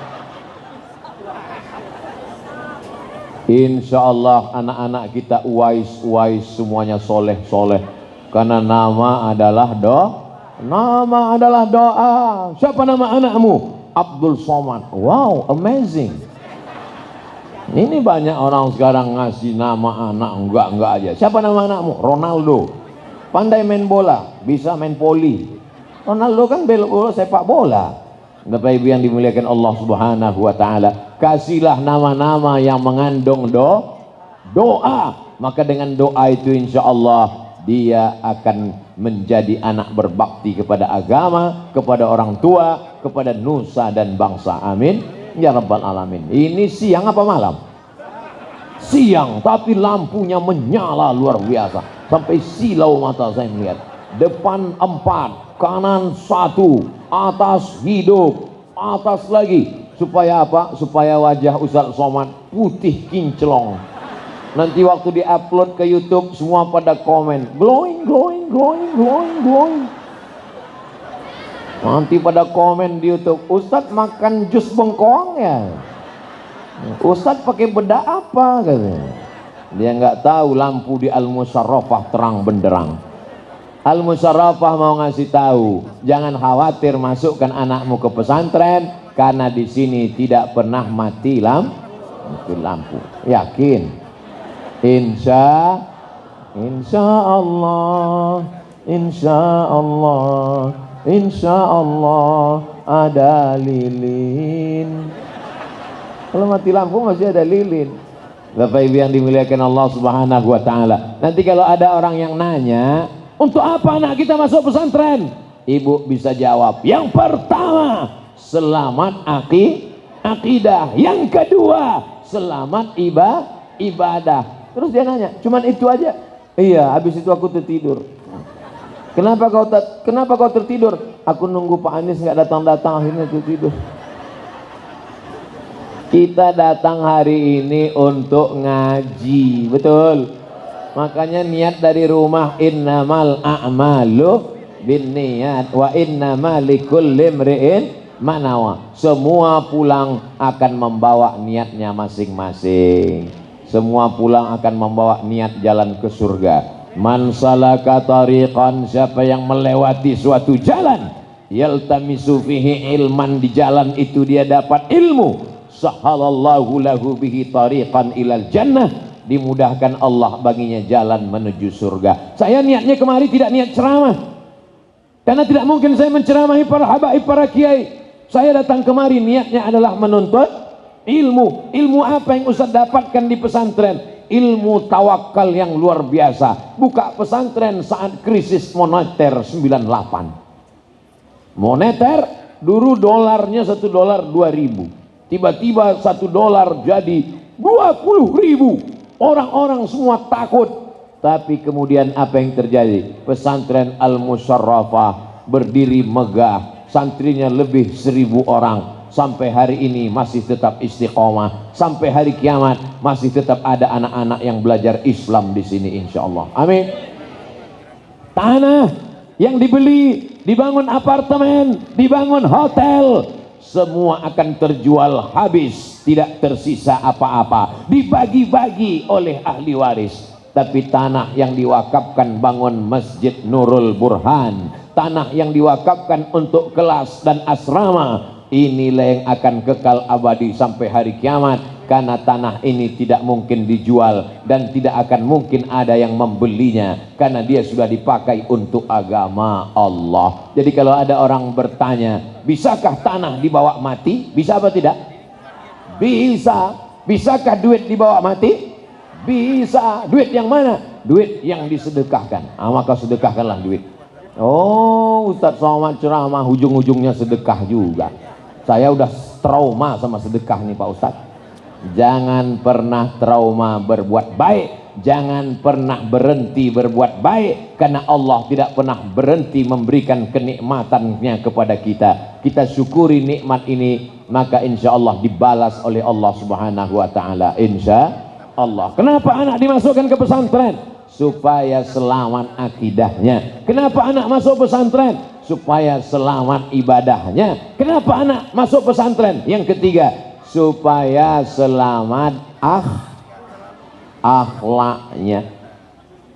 Insya Allah anak-anak kita Uwais semuanya soleh. Karena nama adalah doa. Siapa nama anakmu? Abdul Somad. Wow, amazing. Ini banyak orang sekarang ngasih nama anak enggak aja. Siapa nama anakmu? Ronaldo. Pandai main bola, bisa main poli. Ronaldo kan belok bola, sepak bola. Bapak Ibu yang dimuliakan Allah Subhanahu wa taala, kasihlah nama-nama yang mengandung doa. Maka dengan doa itu insya Allah dia akan menjadi anak berbakti kepada agama, kepada orang tua, kepada nusa dan bangsa. Amin ya rabbal alamin. Ini siang apa malam? Siang, tapi lampunya menyala luar biasa sampai silau mata saya melihat. Depan 4, kanan 1, atas hidup, atas lagi. Supaya apa? Supaya wajah Ustadz Somad putih kinclong. Nanti waktu diupload ke YouTube semua pada komen glowing. Nanti pada komen di YouTube, Ustadz makan jus bengkoang ya? Ustadz pakai bedak apa katanya? Dia nggak tahu lampu di Al-Musyarrafah terang benderang. Al-Musyarrafah mau ngasih tahu, jangan khawatir masukkan anakmu ke pesantren karena di sini tidak pernah mati lampu. Yakin? Insya Allah ada lilin. Kalau mati lampu masih ada lilin. Bapak Ibu yang dimuliakan Allah Subhanahu wa taala. Nanti kalau ada orang yang nanya, untuk apa anak kita masuk pesantren? Ibu bisa jawab, yang pertama selamat akidah, yang kedua selamat ibadah. Terus dia nanya, cuman itu aja? Iya, habis itu aku tertidur. Kenapa kau tertidur? Aku nunggu Pak Anies nggak datang, akhirnya tertidur. Kita datang hari ini untuk ngaji, betul. Makanya niat dari rumah, innamal a'malu binniyat wa innamal likulli imri'in ma nawa. Semua pulang akan membawa niatnya masing-masing. Semua pulang akan membawa niat jalan ke surga. Man salaka tariqan, siapa yang melewati suatu jalan, yaltamisu fihi ilman, di jalan itu dia dapat ilmu, sahalallahu lahu bihi tariqan ilal jannah, dimudahkan Allah baginya jalan menuju surga. Saya niatnya kemari tidak niat ceramah, karena tidak mungkin saya menceramahi para habaib, para kiai. Saya datang kemari niatnya adalah menuntut Ilmu apa yang Ustaz dapatkan di pesantren? Ilmu tawakal yang luar biasa. Buka pesantren saat krisis moneter 98. Moneter dulu dolarnya $1 2.000. Tiba-tiba $1 jadi 20.000. Orang-orang semua takut. Tapi kemudian apa yang terjadi? Pesantren Al-Musyarrafah berdiri megah, santrinya lebih 1.000 orang. Sampai hari ini masih tetap istiqomah. Sampai hari kiamat masih tetap ada anak-anak yang belajar Islam di sini, insya Allah. Amin. Tanah yang dibeli, dibangun apartemen, dibangun hotel, semua akan terjual habis, tidak tersisa apa-apa, dibagi-bagi oleh ahli waris. Tapi tanah yang diwakafkan bangun Masjid Nurul Burhan, tanah yang diwakafkan untuk kelas dan asrama, inilah yang akan kekal abadi sampai hari kiamat. Karena tanah ini tidak mungkin dijual dan tidak akan mungkin ada yang membelinya, karena dia sudah dipakai untuk agama Allah. Jadi kalau ada orang bertanya, bisakah tanah dibawa mati? Bisa apa tidak? Bisa. Bisakah duit dibawa mati? Bisa. Duit yang mana? Duit yang disedekahkan. Maka sedekahkanlah duit. Oh, Ustaz Somad ceramah ujung-ujungnya sedekah juga. Saya udah trauma sama sedekah nih Pak Ustadz. Jangan pernah trauma berbuat baik. Jangan pernah berhenti berbuat baik. Karena Allah tidak pernah berhenti memberikan kenikmatannya kepada kita. Kita syukuri nikmat ini, maka insya Allah dibalas oleh Allah Subhanahu wa ta'ala. Insya Allah. Kenapa anak dimasukkan ke pesantren? Supaya selamat akidahnya. Kenapa anak masuk pesantren? Supaya selamat ibadahnya. Kenapa anak masuk pesantren? Yang ketiga, supaya selamat akhlaknya.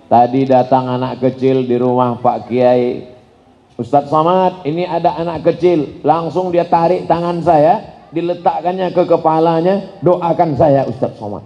Tadi datang anak kecil di rumah Pak Kiai, Ustadz Somad, ini ada anak kecil. Langsung dia tarik tangan saya, diletakkannya ke kepalanya, doakan saya Ustadz Somad.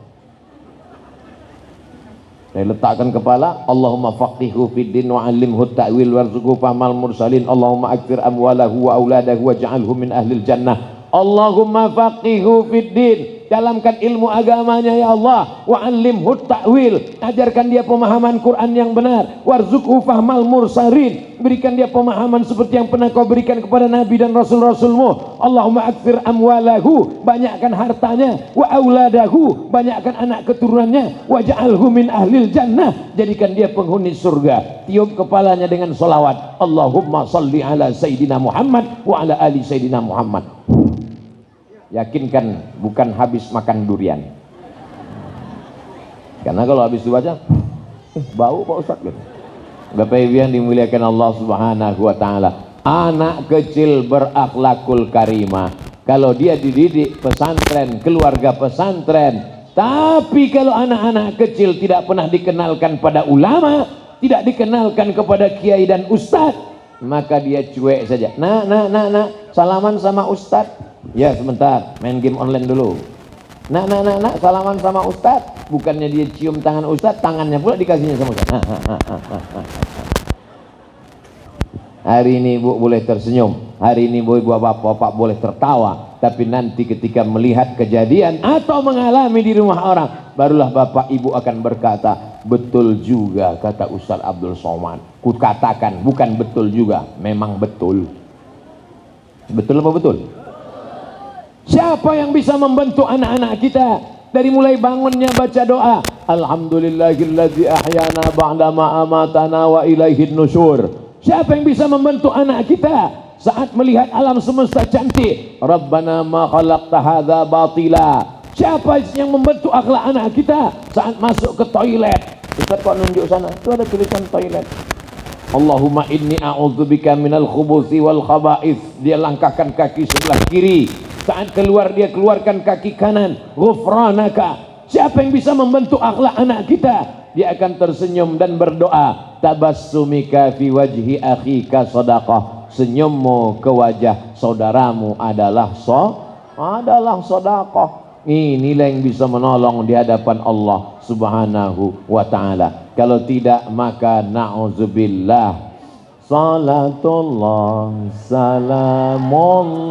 Saya letakkan kepala, Allahumma faqihu fiddin wa alimhu ta'wil warzuqhu fahmal mursalin, Allahumma akthir amwalahu wa auladahu waj'alhu min ahlil jannah. Allahumma faqihu fiddin, dalamkan ilmu agamanya ya Allah, wa alimhu ta'wil, ajarkan dia pemahaman Quran yang benar, warzuqhu fahmal mursalin, berikan dia pemahaman seperti yang pernah kau berikan kepada Nabi dan Rasul-Rasulmu. Allahumma akthir amwalahu, banyakkan hartanya, wa auladahu, banyakkan anak keturunannya, waj'alhu min ahlil jannah, jadikan dia penghuni surga. Tiup kepalanya dengan salawat, Allahumma salli ala Sayyidina Muhammad wa ala ali Sayyidina Muhammad. Yakinkan bukan habis makan durian. Karena kalau habis dibaca, bau Pak Ustadz gitu. Bapak Ibu yang dimuliakan Allah Subhanahu wa ta'ala, anak kecil berakhlakul karimah, kalau dia dididik pesantren, keluarga pesantren. Tapi kalau anak-anak kecil tidak pernah dikenalkan pada ulama, tidak dikenalkan kepada kiai dan ustadz, maka dia cuek saja. Nak, salaman sama ustadz. Ya sebentar, main game online dulu. Nak, salaman sama ustadz. Bukannya dia cium tangan ustadz, tangannya pula dikasihnya sama ustadz. Hari ini ibu boleh tersenyum, hari ini ibu bapak boleh tertawa, tapi nanti ketika melihat kejadian atau mengalami di rumah orang, barulah bapak ibu akan berkata, betul juga kata Ustaz Abdul Somad. Ku katakan bukan betul juga, memang betul. Betul apa betul? Siapa yang bisa membentuk anak-anak kita dari mulai bangunnya baca doa, alhamdulillahilladzi ahyana ba'dama amatana wa ilaihin nusyur. Siapa yang bisa membentuk anak kita saat melihat alam semesta cantik, Rabbana ma khalaqta hadza batila. Siapa yang membentuk akhlak anak kita saat masuk ke toilet? Ustaz kok nunjuk sana, itu ada tulisan toilet. Allahumma inni a'udzubika minal khubuthi wal khaba'ith. Dia langkahkan kaki sebelah kiri, saat keluar dia keluarkan kaki kanan, ghufranaka. Siapa yang bisa membentuk akhlak anak kita? Dia akan tersenyum dan berdoa, tabassumika fi wajhi akhika sadaqah. Senyummu ke wajah saudaramu adalah sedekah. Inilah yang bisa menolong di hadapan Allah Subhanahu wa ta'ala. Kalau tidak, maka na'udzubillah. Salatullah salamullah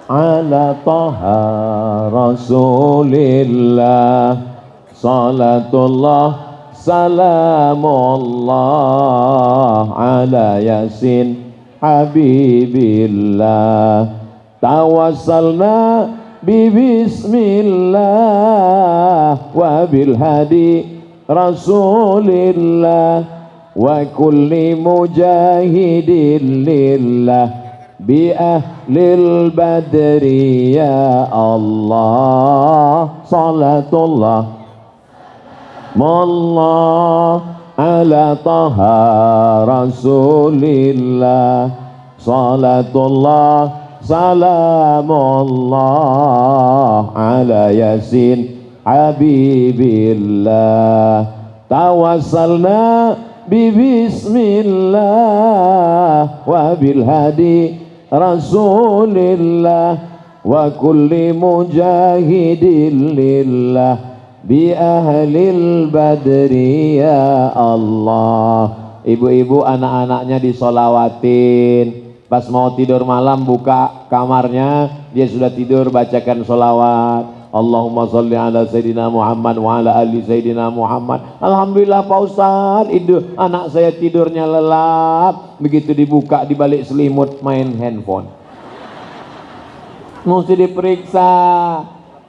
ala taha rasulillah salatullah salamullah ala yasin habibillah tawassalna bismillah wa bil hadi rasulillah wa kulli mujahidin lillah bi ahlil badri ya Allah salatullah mullah ala taha rasulillah salatullah salamullah ala yasin habibillah tawassalna bismillah wa bil hadi rasulillah wa kulli mujahidin lillah bi ahlil badri ya Allah. Ibu-ibu anak-anaknya disolawatin. Pas mau tidur malam buka kamarnya, dia sudah tidur bacakan solawat. Allahumma sholli ala Sayyidina Muhammad wa ala ali Sayyidina Muhammad. Alhamdulillah Pak Ustadz, itu anak saya tidurnya lelap. Begitu dibuka di balik selimut main handphone. Mesti diperiksa.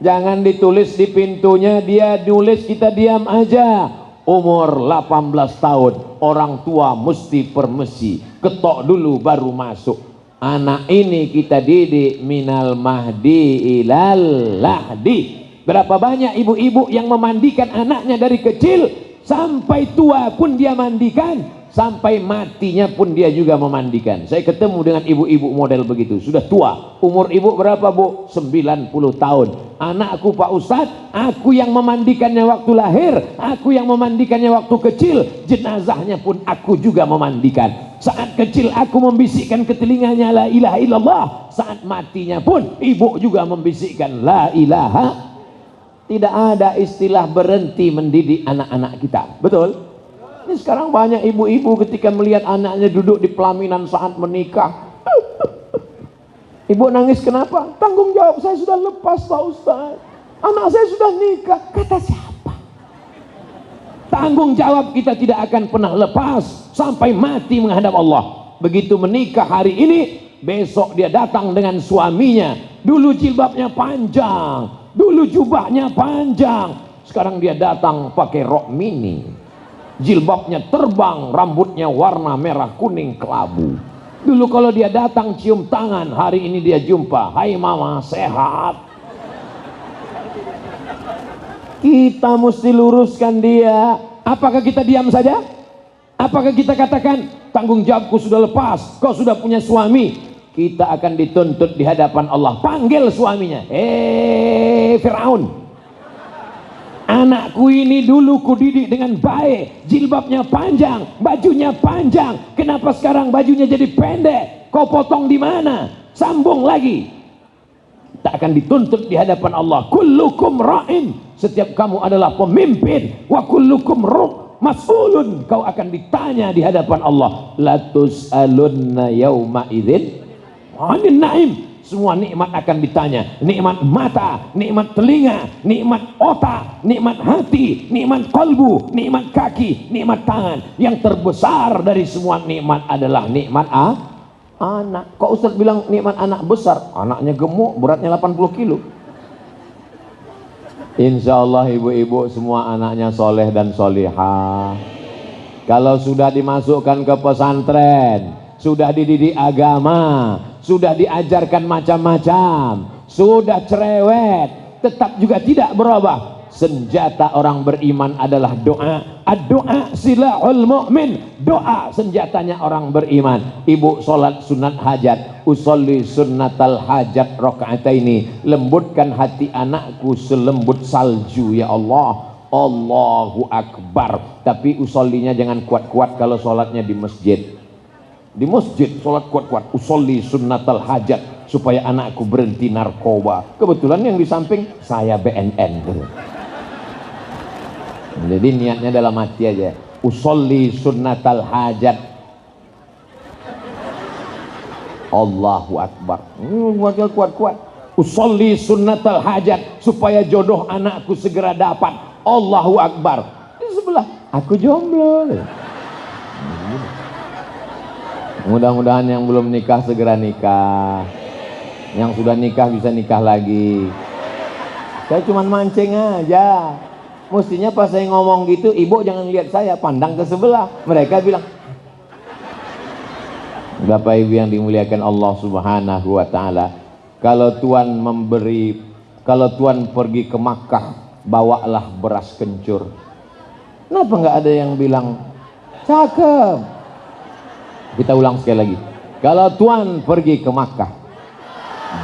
Jangan ditulis di pintunya, dia nulis kita diam aja. Umur 18 tahun, orang tua mesti permisi, ketok dulu baru masuk. Anak ini kita didik minal mahdi ilal lahdi. Berapa banyak ibu-ibu yang memandikan anaknya dari kecil sampai tua pun dia mandikan, sampai matinya pun dia juga memandikan. Saya ketemu dengan ibu-ibu model begitu, sudah tua. Umur ibu berapa Bu? 90 tahun. Anakku Pak Ustadz, aku yang memandikannya waktu lahir, aku yang memandikannya waktu kecil, jenazahnya pun aku juga memandikan. Saat kecil aku membisikkan ke telinganya la ilaha illallah, saat matinya pun ibu juga membisikkan la ilaha. Tidak ada istilah berhenti mendidik anak-anak kita, betul? Ini sekarang banyak ibu-ibu ketika melihat anaknya duduk di pelaminan saat menikah, ibu nangis kenapa? Tanggung jawab saya sudah lepas Pak Ustaz, anak saya sudah nikah. Kata siapa? Tanggung jawab kita tidak akan pernah lepas sampai mati menghadap Allah. Begitu menikah hari ini, besok dia datang dengan suaminya. Dulu jilbabnya panjang, dulu jubahnya panjang, sekarang dia datang pakai rok mini. Jilbabnya terbang, rambutnya warna merah kuning kelabu. Dulu kalau dia datang cium tangan, hari ini dia jumpa, hai mama sehat. Kita mesti luruskan dia. Apakah kita diam saja? Apakah kita katakan tanggung jawabku sudah lepas, kau sudah punya suami? Kita akan dituntut di hadapan Allah. Panggil suaminya, Firaun, anakku ini dulu kudidik dengan baik, jilbabnya panjang, bajunya panjang, kenapa sekarang bajunya jadi pendek? Kau potong di mana? Sambung lagi. Tak akan dituntut di hadapan Allah. Kullukum ra'in, setiap kamu adalah pemimpin. Wa kullukum mas'ulun, kau akan ditanya di hadapan Allah. Latus'alunna yawma idzin 'anil na'im. Semua nikmat akan ditanya. Nikmat mata, nikmat telinga, nikmat otak, nikmat hati, nikmat kalbu, nikmat kaki, nikmat tangan. Yang terbesar dari semua nikmat adalah nikmat anak. Kok Ustaz bilang nikmat anak besar? Anaknya gemuk, beratnya 80 kilo. Insya Allah ibu-ibu semua anaknya soleh dan solihah. Kalau sudah dimasukkan ke pesantren, sudah dididik agama, sudah diajarkan macam-macam, sudah cerewet, tetap juga tidak berubah. Senjata orang beriman adalah doa. Ad-doa silahul mu'min. Doa senjatanya orang beriman. Ibu sholat sunat hajat, usolli sunnatal hajat rakaataini. Lembutkan hati anakku selembut salju ya Allah. Allahu Akbar. Tapi usollinya jangan kuat-kuat kalau sholatnya di masjid. Di masjid sholat kuat-kuat, usolli sunnatal hajat, supaya anakku berhenti narkoba. Kebetulan yang di samping saya BNN gitu. Jadi niatnya dalam hati aja, usolli sunnatal hajat. Allahu Akbar. Kuat-kuat. Usolli sunnatal hajat, supaya jodoh anakku segera dapat. Allahu Akbar. Di sebelah, aku jomblo. Mudah-mudahan yang belum nikah segera nikah, yang sudah nikah bisa nikah lagi. Saya cuman mancing aja. Mestinya pas saya ngomong gitu, ibu jangan lihat saya, pandang ke sebelah. Mereka bilang, Bapak Ibu yang dimuliakan Allah Subhanahu wa Ta'ala, kalau Tuhan memberi, kalau Tuhan pergi ke Makkah, bawalah beras kencur. Kenapa nggak ada yang bilang cakep? Kita ulang sekali lagi. Kalau Tuhan pergi ke Makkah,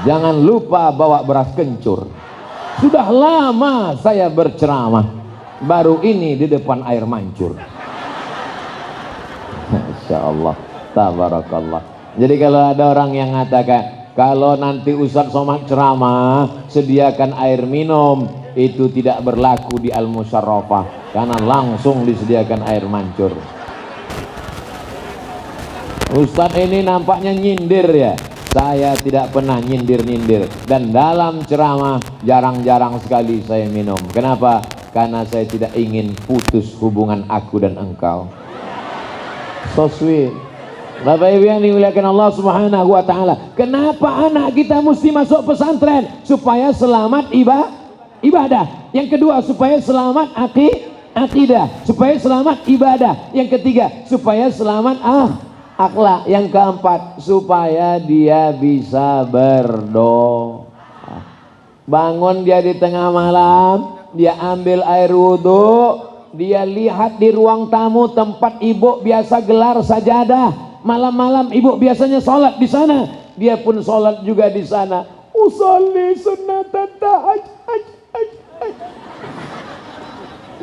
jangan lupa bawa beras kencur. Sudah lama saya berceramah, baru ini di depan air mancur. Insya Allah, tabarakallah. Jadi kalau ada orang yang mengatakan, kalau nanti Ustadz Somad ceramah, sediakan air minum, itu tidak berlaku di Al-Musyarrafah, karena langsung disediakan air mancur. Ustadz ini nampaknya nyindir ya. Saya tidak pernah nyindir-nyindir, dan dalam ceramah jarang-jarang sekali saya minum. Kenapa? Karena saya tidak ingin putus hubungan aku dan engkau. So sweet. Bapak Ibu yang dimuliakan Allah Subhanahu wa Ta'ala, kenapa anak kita mesti masuk pesantren? Supaya selamat ibadah. Yang kedua, supaya selamat akidah. Supaya selamat ibadah. Yang ketiga, supaya selamat akhlak. Yang keempat, supaya dia bisa berdoa. Bangun dia di tengah malam, dia ambil air wudhu, dia lihat di ruang tamu tempat ibu biasa gelar sajadah. Malam-malam ibu biasanya sholat di sana, dia pun sholat juga di sana. Usolli sunnatan tahajjud.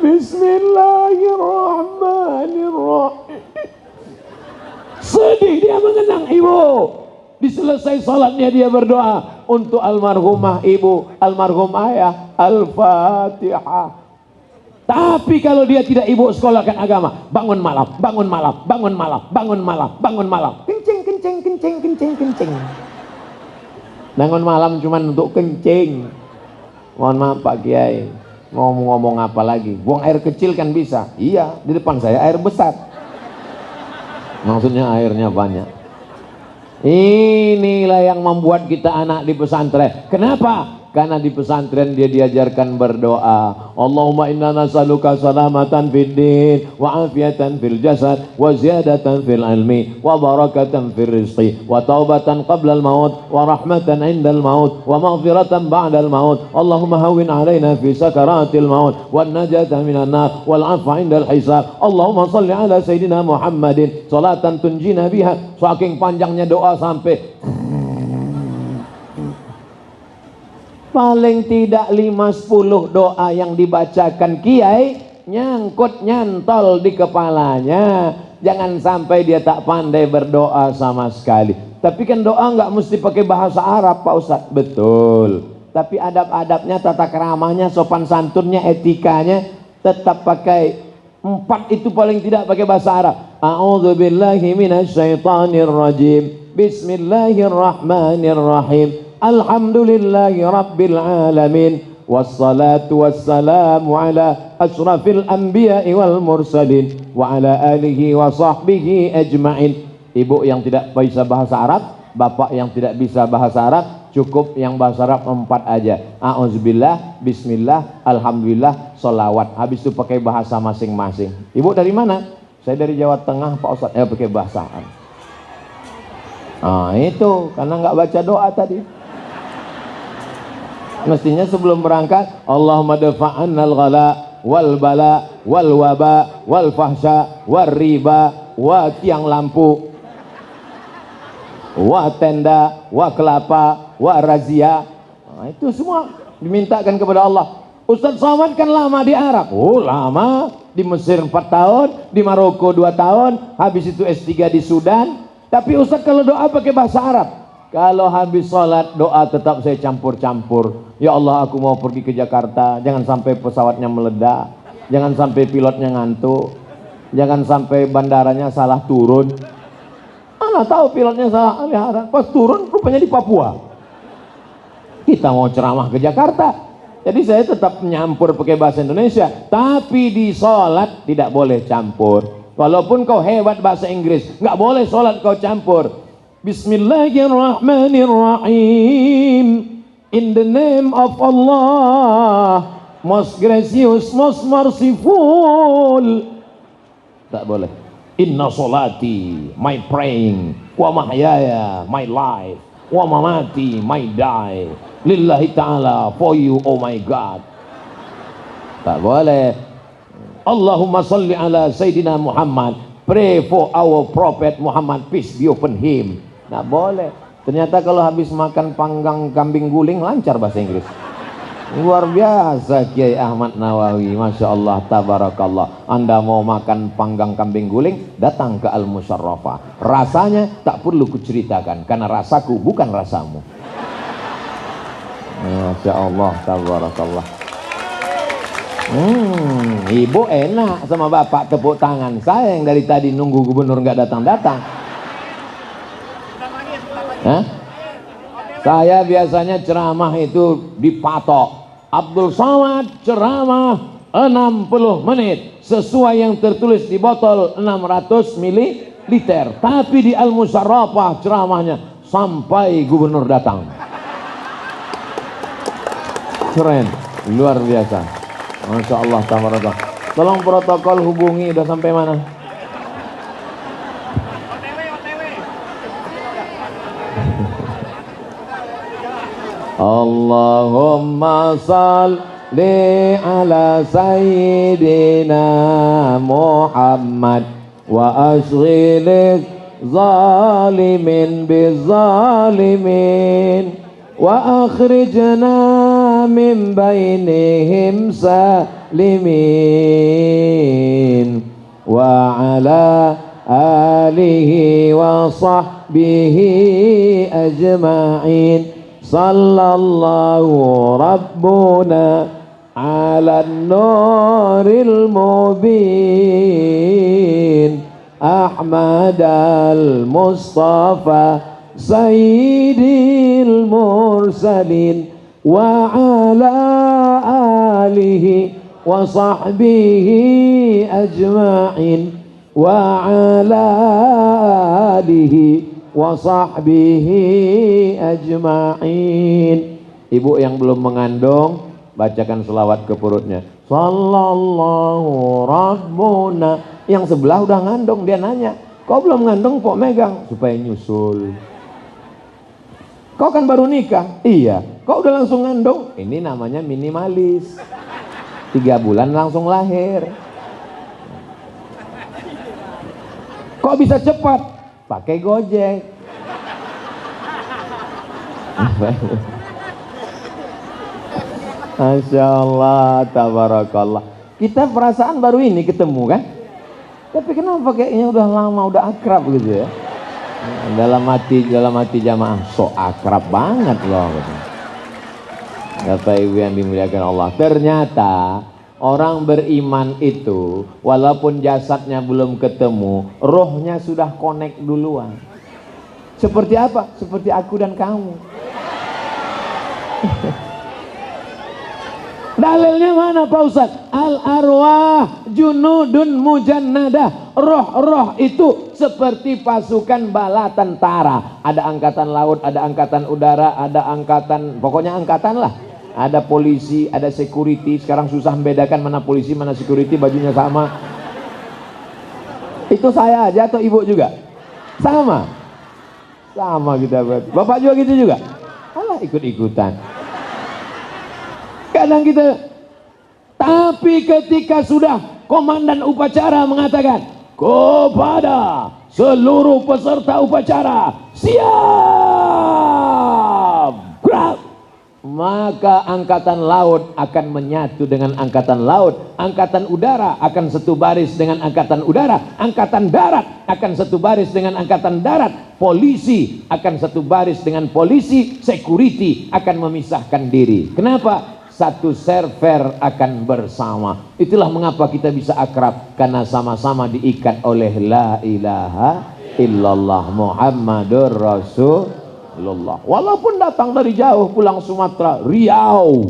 Bismillahirrahmanirrahim. Sedih dia mengenang ibu. Diselesai sholatnya dia berdoa untuk almarhumah ibu, almarhum ayah, Al-Fatihah. Tapi kalau dia tidak ibu sekolahkan agama, bangun malam, bangun malam, bangun malam, bangun malam, bangun malam, kencing, kencing, kencing, kencing, kencing. Bangun malam cuma untuk kencing. Mohon maaf Pak Kiai, ngomong-ngomong apa lagi? Buang air kecil kan bisa? Iya, di depan saya air besar. Maksudnya airnya banyak. Inilah yang membuat kita anak di pesantren. Kenapa? Karena di pesantren dia diajarkan berdoa. Allahumma inna nas'aluka salamatan fid din wa afiatan fil jasad wa ziyadatan fil ilmi wa barakatan fil rizqi wa taubatan qabla al maut wa rahmatan indal maut wa maghfiratan ba'dal maut. Allahumma hawwin alaina fi sakaratil maut wan najata minan nar wal 'afwa indal hisab. Allahumma shalli ala sayidina Muhammadin salatan tunjina biha. Saking panjangnya doa sampai paling tidak 5-10 doa yang dibacakan kiai nyangkut nyantol di kepalanya. Jangan sampai dia tak pandai berdoa sama sekali. Tapi kan doa nggak mesti pakai bahasa Arab Pak Ustadz. Betul. Tapi adab-adabnya, tata keramanya, sopan santunnya, etikanya tetap pakai 4 itu paling tidak pakai bahasa Arab. A'udzubillahi minasyaitonirrajim. Bismillahirrahmanirrahim. Alhamdulillahi Rabbil Alamin. Wassalatu wassalamu ala ashrafil anbiya'i wal mursalin wa ala alihi wa sahbihi ajma'in. Ibu yang tidak bisa bahasa Arab, bapak yang tidak bisa bahasa Arab, cukup yang bahasa Arab 4 aja. A'udzubillah, bismillah, alhamdulillah, sholawat. Habis itu pakai bahasa masing-masing. Ibu dari mana? Saya dari Jawa Tengah Pak Ustadz. Pakai bahasa Arab. Itu karena nggak baca doa tadi. Mestinya sebelum berangkat, Allahumma dafa'annal ghala wal bala wal waba wal fahsya wal riba wa tiang lampu wa tenda wa kelapa wa razia. Itu semua dimintakan kepada Allah. Ustadz Somad kan lama di Arab. Lama. Di Mesir 4 tahun, di Maroko 2 tahun, habis itu S3 di Sudan. Tapi Ustadz kalau doa pakai bahasa Arab. Kalau habis sholat doa tetap saya campur-campur. Ya Allah, aku mau pergi ke Jakarta, jangan sampai pesawatnya meledak, jangan sampai pilotnya ngantuk, jangan sampai bandaranya salah turun. Anak tahu pilotnya salah alihara, pas turun rupanya di Papua. Kita mau ceramah ke Jakarta, jadi saya tetap nyampur pakai bahasa Indonesia. Tapi di sholat tidak boleh campur. Walaupun kau hebat bahasa Inggris, nggak boleh sholat kau campur. Bismillahirrahmanirrahim. In the name of Allah, most gracious, most merciful. Tak boleh. Inna solati, my praying, wa mahyaya, my life, wa mamati, my die, lillahi ta'ala, for you, oh my God. Tak boleh. Allahumma salli ala Sayyidina Muhammad, pray for our prophet Muhammad, peace be upon him. Tak boleh. Ternyata kalau habis makan panggang kambing guling lancar bahasa Inggris. Luar biasa Kiai Ahmad Nawawi, Masya Allah, tabarakallah. Anda mau makan panggang kambing guling, datang ke Al-Musyarrafah. Rasanya tak perlu kuceritakan, karena rasaku bukan rasamu. Masya Allah, tabarakallah. Ibu enak sama bapak tepuk tangan. Saya yang dari tadi nunggu gubernur nggak datang-datang. Saya biasanya ceramah itu dipatok. Abdul Somad ceramah 60 menit sesuai yang tertulis di botol 600 ml. Tapi di Al-Musyarrafah ceramahnya sampai gubernur datang. Keren, luar biasa. Masya Allah, tabarakallah. Tolong protokol hubungi, udah sampai mana? Allahumma salli ala Sayyidina Muhammad wa ashghil zalimin bizzalimin wa akhrijna min bainihim salimin wa ala alihi wa sahbihi ajma'in. Sallallahu Rabbuna ala nuril mubin Ahmad al-Mustafa Sayyidil Mursalin wa ala alihi wa sahbihi ajma'in wa ala alihi wa sahbihi ajma'in. Ibu yang belum mengandung, bacakan selawat ke perutnya. Sallallahu Rabbuna. Yang sebelah udah ngandung, dia nanya, kau belum ngandung kok megang? Supaya nyusul. Kau kan baru nikah? Iya. Kau udah langsung ngandung? Ini namanya minimalis. 3 bulan langsung lahir. Kok bisa cepat? Pakai Gojek. Masya Allah, tabarakallah. Kita perasaan baru ini ketemu kan? Tapi kenapa kayaknya udah lama, udah akrab gitu ya? Dalam hati jamaah, so akrab banget loh. Bapak Ibu yang dimuliakan Allah. Ternyata orang beriman itu walaupun jasadnya belum ketemu, rohnya sudah connect duluan. Seperti apa? Seperti aku dan kamu. Dalilnya mana Pak Ustadz? Al-arwah junudun mujannadah. Roh-roh itu seperti pasukan bala tentara. Ada angkatan laut, ada angkatan udara, ada angkatan, pokoknya angkatan lah. Ada polisi, ada security. Sekarang susah membedakan mana polisi, mana security, bajunya sama. Itu saya aja atau ibu juga? Sama. Sama kita. Bapak juga gitu juga? Alah, ikut-ikutan. Kadang kita, tapi ketika sudah komandan upacara mengatakan kepada seluruh peserta upacara siap, gerak, maka angkatan laut akan menyatu dengan angkatan laut, angkatan udara akan satu baris dengan angkatan udara, angkatan darat akan satu baris dengan angkatan darat, polisi akan satu baris dengan polisi, security akan memisahkan diri. Kenapa? Satu server akan bersama. Itulah mengapa kita bisa akrab, karena sama-sama diikat oleh la ilaha illallah Muhammadur Rasul. illallah. Walaupun datang dari jauh, pulang Sumatera, Riau,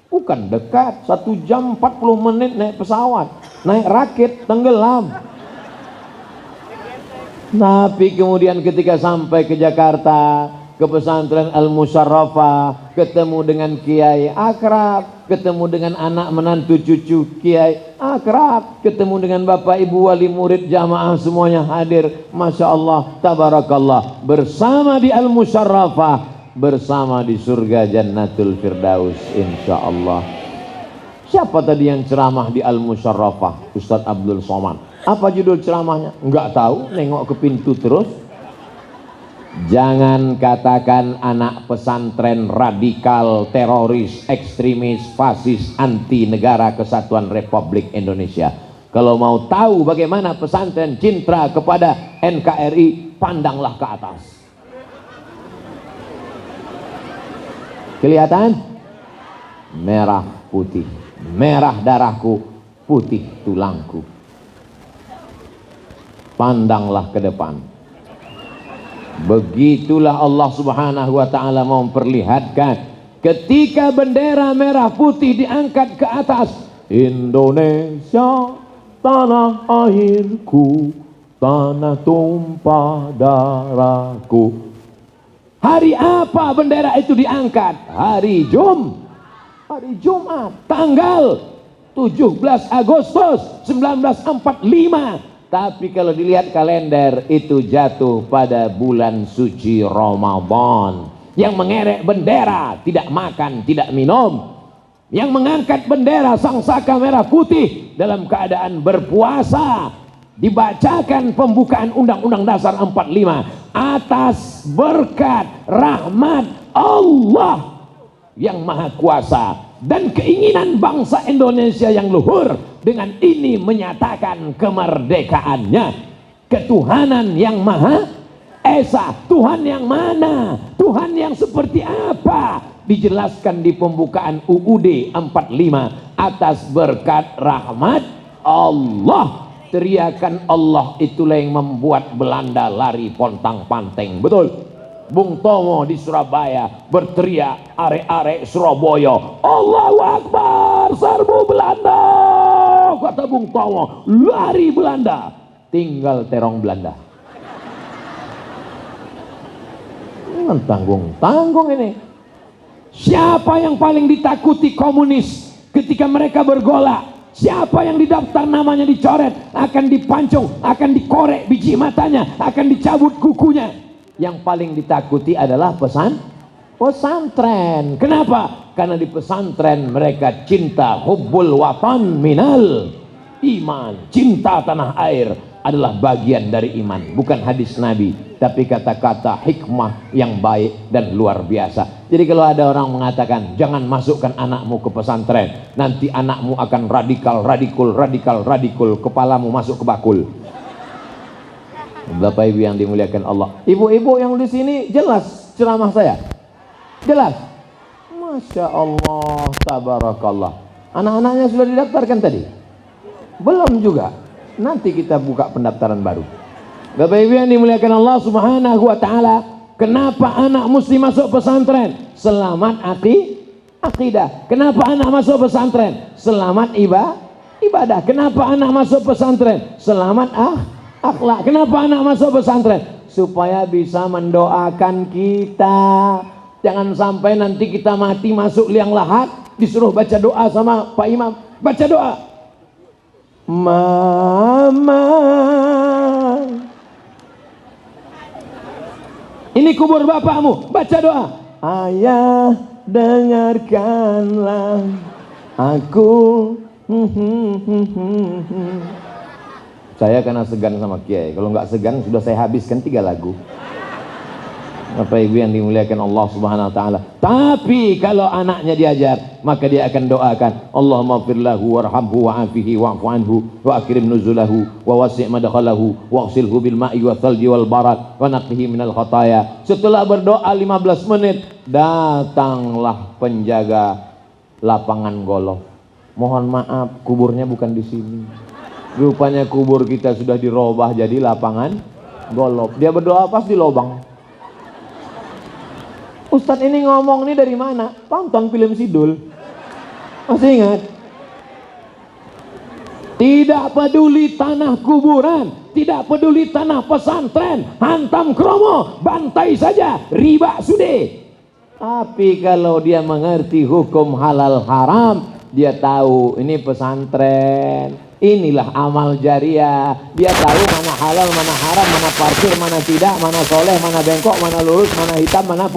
bukan dekat, 1 jam 40 menit naik pesawat, naik rakit, tenggelam. Tapi kemudian ketika sampai ke Jakarta, ke pesantren Al-Musyarrafah, ketemu dengan kiai akrab, ketemu dengan anak menantu cucu kiai akrab, ketemu dengan bapak ibu wali murid jamaah semuanya hadir, masya Allah, tabarakallah, bersama di Al-Musyarrafah, bersama di surga Jannatul Firdaus, insya Allah. Siapa tadi yang ceramah di Al-Musyarrafah? Ustadz Abdul Somad. Apa judul ceramahnya? Enggak tahu, nengok ke pintu terus. Jangan katakan anak pesantren radikal, teroris, ekstremis, fasis, anti negara kesatuan Republik Indonesia. Kalau mau tahu bagaimana pesantren cinta kepada NKRI, pandanglah ke atas. Kelihatan? Merah putih, merah darahku, putih tulangku. Pandanglah ke depan. Begitulah Allah Subhanahu wa ta'ala memperlihatkan ketika bendera merah putih diangkat ke atas. Indonesia tanah airku, tanah tumpah darahku. Hari apa bendera itu diangkat? Hari Jumat, tanggal 17 Agustus 1945. Tapi kalau dilihat kalender, itu jatuh pada bulan suci Ramadan. Yang mengerek bendera tidak makan, tidak minum. Yang mengangkat bendera sangsaka merah putih dalam keadaan berpuasa. Dibacakan pembukaan Undang-Undang Dasar 45 atas berkat rahmat Allah yang maha kuasa dan keinginan bangsa Indonesia yang luhur. Dengan ini menyatakan kemerdekaannya. Ketuhanan yang maha esa. Tuhan yang mana? Tuhan yang seperti apa? Dijelaskan di pembukaan UUD 45 atas berkat rahmat Allah. Teriakan Allah itulah yang membuat Belanda lari pontang-panting. Betul. Bung Tomo di Surabaya berteriak, arek-arek Surabaya, Allahu Akbar, serbu Belanda. Kata Bung Tomo, lari Belanda, tinggal terong Belanda. Tanggung ini. Siapa yang paling ditakuti komunis ketika mereka bergolak? Siapa yang didaftar namanya dicoret, akan dipancung, akan dikorek biji matanya, akan dicabut kukunya. Yang paling ditakuti adalah pesantren. Kenapa? Karena di pesantren mereka cinta, hubbul watan minal iman. Cinta tanah air adalah bagian dari iman. Bukan hadis Nabi, tapi kata-kata hikmah yang baik dan luar biasa. Jadi kalau ada orang mengatakan jangan masukkan anakmu ke pesantren, nanti anakmu akan radikal, kepalamu masuk ke bakul. Bapak ibu yang dimuliakan Allah, ibu-ibu yang di sini jelas ceramah saya, jelas, masya Allah, tabarakallah. Anak-anaknya sudah didaftarkan tadi? Belum juga. Nanti kita buka pendaftaran baru. Bapak ibu yang dimuliakan Allah Subhanahu wa ta'ala, kenapa anak mesti masuk pesantren? Selamat akidah. Kenapa anak masuk pesantren? Selamat ibadah. Kenapa anak masuk pesantren? Selamat akhlak. Kenapa anak masuk pesantren? Supaya bisa mendoakan kita. Jangan sampai nanti kita mati masuk liang lahat, disuruh baca doa sama Pak Imam. Baca doa. Mama, ini kubur bapakmu. Baca doa. Ayah, dengarkanlah aku. Saya karena segan sama Kiai. Kalau nggak segan sudah saya habiskan 3 lagu. Bapak ibu yang dimuliakan Allah Subhanahu wa ta'ala. Tapi kalau anaknya diajar, maka dia akan doakan, Allahumma firlahu warhamhu wa'afihi wa'fu anhu wa akrim nuzulahu wa wasi' madkhalahu wa ghsilhu bil ma'i wa thalji wal barad wa naqqihi minal khataya. Setelah berdoa 15 menit, datanglah penjaga lapangan golf. Mohon maaf, kuburnya bukan di sini. Rupanya kubur kita sudah dirubah jadi lapangan golf. Dia berdoa pas di lubang. Ustadz ini ngomong nih dari mana? Tonton film Sidul. Masih ingat? Tidak peduli tanah kuburan, tidak peduli tanah pesantren, hantam kromo, bantai saja, riba sude. Tapi kalau dia mengerti hukum halal haram, dia tahu ini pesantren, inilah amal jariah. Dia tahu mana halal, mana haram, mana parkir, mana tidak, mana soleh, mana bengkok, mana lurus, mana hitam, mana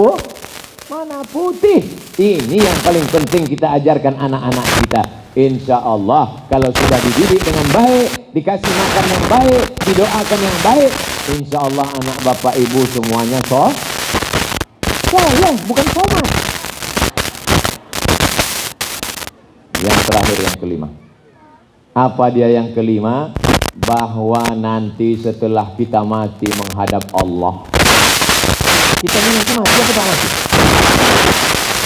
putih. Ini yang paling penting kita ajarkan anak-anak kita. Insya Allah kalau sudah dididik dengan baik, dikasih makan yang baik, didoakan yang baik, insya Allah anak bapak ibu semuanya soleh, bukan somat. Yang terakhir, yang kelima. Apa dia yang kelima? Bahwa nanti setelah kita mati menghadap Allah, kita nanti mati apa tak mati?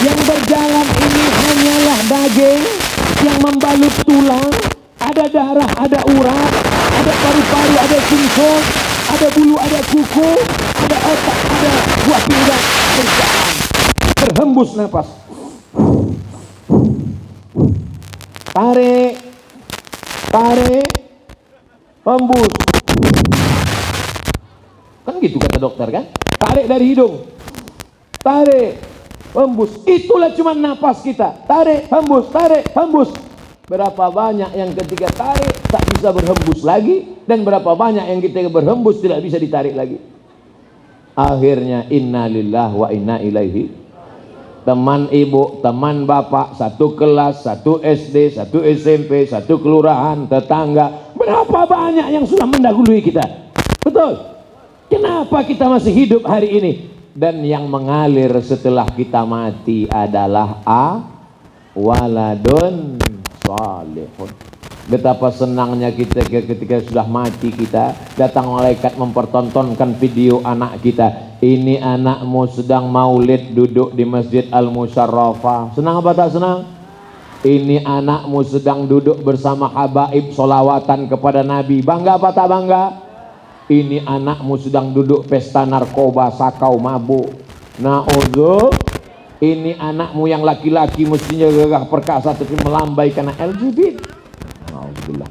Yang berjalan ini hanyalah daging yang membalut tulang, ada darah, ada urat, ada paru-paru, ada sungsum, ada bulu, ada kuku, ada otak, ada buah pinggang. Berjalan, berhembus nafas, tarik, hembus. Kan gitu kata dokter kan? Tarik dari hidung, tarik, hembus. Itulah cuma nafas kita. Tarik, hembus. Berapa banyak yang ketika tarik tak bisa berhembus lagi, dan berapa banyak yang ketika berhembus tidak bisa ditarik lagi. Akhirnya innalillahi wa inna ilaihi. Teman ibu, teman bapak, satu kelas, satu SD, satu SMP, satu kelurahan, tetangga, berapa banyak yang sudah mendahului kita. Betul. Kenapa kita masih hidup hari ini? Dan yang mengalir setelah kita mati adalah waladun salihun. Betapa senangnya kita ketika sudah mati, kita datang malaikat mempertontonkan video anak kita. Ini anakmu sedang maulid duduk di Masjid Al-Musyarrafah. Senang apa tak senang? Ini anakmu sedang duduk bersama habaib solawatan kepada Nabi. Bangga apa tak bangga? Ini anakmu sedang duduk pesta narkoba, sakau, mabuk. Na'udzu. Ini anakmu yang laki-laki mestinya gagah perkasa tapi melambai karena LGBT. Alhamdulillah.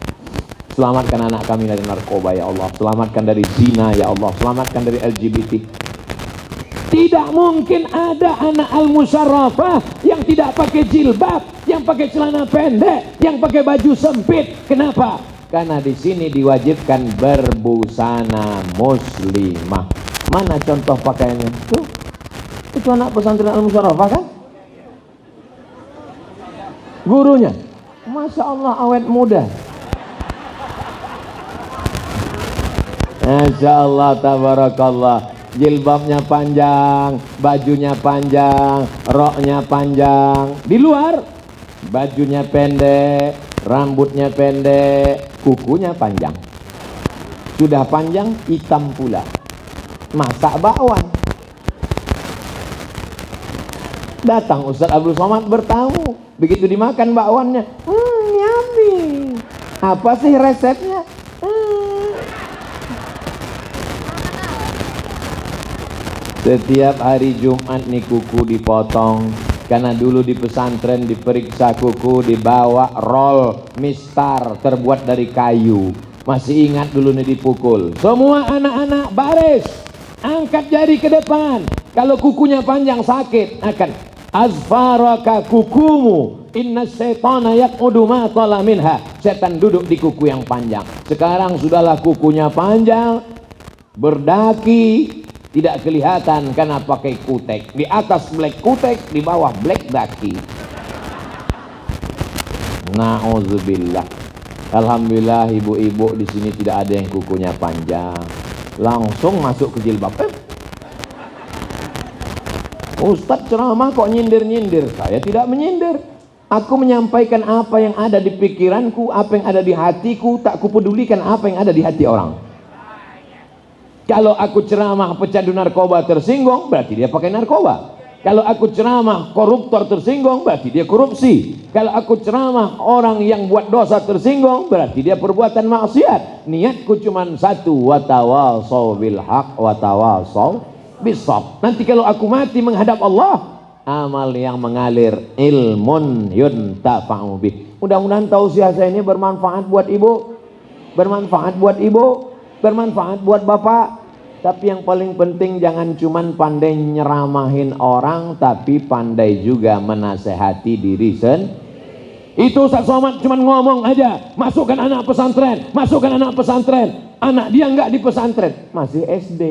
Selamatkan anak kami dari narkoba ya Allah. Selamatkan dari zina ya Allah. Selamatkan dari LGBT. Tidak mungkin ada anak Al-Musyarrafah yang tidak pakai jilbab, yang pakai celana pendek, yang pakai baju sempit. Kenapa? Karena di sini diwajibkan berbusana muslimah. Mana contoh pakaiannya? Tuh, itu anak pesantren Al-Musyarrafah kan? Gurunya, Masya Allah awet muda. Masya Allah tabarakallah. Jilbabnya panjang, bajunya panjang, roknya panjang. Di luar bajunya pendek, rambutnya pendek, kukunya panjang. Sudah panjang, hitam pula. Masak bakwan. Datang Ustaz Abdul Somad bertamu. Begitu dimakan bakwannya, yummy. Apa sih resepnya? Setiap hari Jumat nih kuku dipotong. Karena dulu di pesantren diperiksa kuku, dibawa roll mistar terbuat dari kayu. Masih ingat dulu nih dipukul. Semua anak-anak baris, angkat jari ke depan. Kalau kukunya panjang sakit akan azfaraka kukumu. Inna syaitana yaqudu ma tala minha. Setan duduk di kuku yang panjang. Sekarang sudahlah kukunya panjang, berdaki, tidak kelihatan karena pakai kutek. Di atas black kutek, di bawah black daki. Nauzubillah. Alhamdulillah ibu-ibu di sini tidak ada yang kukunya panjang. Langsung masuk ke jilbab. Ustadz ceramah kok nyindir-nyindir? Saya tidak menyindir. Aku menyampaikan apa yang ada di pikiranku, apa yang ada di hatiku. Tak kupedulikan apa yang ada di hati orang. Kalau aku ceramah pecandu narkoba tersinggung, berarti dia pakai narkoba. Kalau aku ceramah koruptor tersinggung, berarti dia korupsi. Kalau aku ceramah orang yang buat dosa tersinggung, berarti dia perbuatan maksiat. Niatku cuma satu, watawasau bil haq, watawasau. bisab. Nanti kalau aku mati menghadap Allah, amal yang mengalir, ilmun yuntafa'u bih. Mudah-mudahan tausiah saya ini bermanfaat buat ibu, bermanfaat buat ibu, bermanfaat buat bapak. Tapi yang paling penting jangan cuman pandai nyeramahin orang, tapi pandai juga menasehati diri sendiri. Itu Ustaz Somad cuman ngomong aja, masukkan anak pesantren, masukkan anak pesantren. Anak dia nggak di pesantren, masih SD.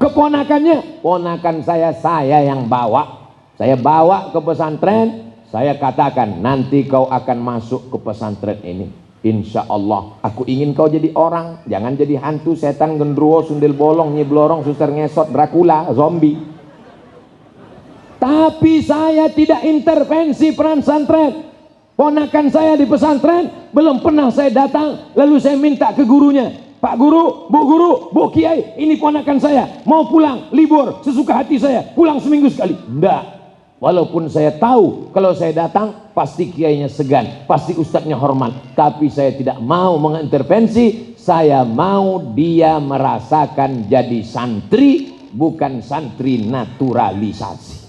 Keponakannya, ponakan saya yang bawa. Saya bawa ke pesantren, saya katakan nanti kau akan masuk ke pesantren ini. Insya Allah, aku ingin kau jadi orang, jangan jadi hantu, setan, gendruwo, sundel bolong, nyiblorong, suster ngesot, Dracula, zombie. Tapi saya tidak intervensi pesantren. Ponakan saya di pesantren, belum pernah saya datang, lalu saya minta ke gurunya, Pak Guru, Bu Kiai, ini ponakan saya, mau pulang, libur, sesuka hati saya, pulang seminggu sekali. Enggak. Walaupun saya tahu kalau saya datang pasti kiainya segan, pasti ustadznya hormat, tapi saya tidak mau mengintervensi. Saya mau dia merasakan jadi santri, bukan santri naturalisasi.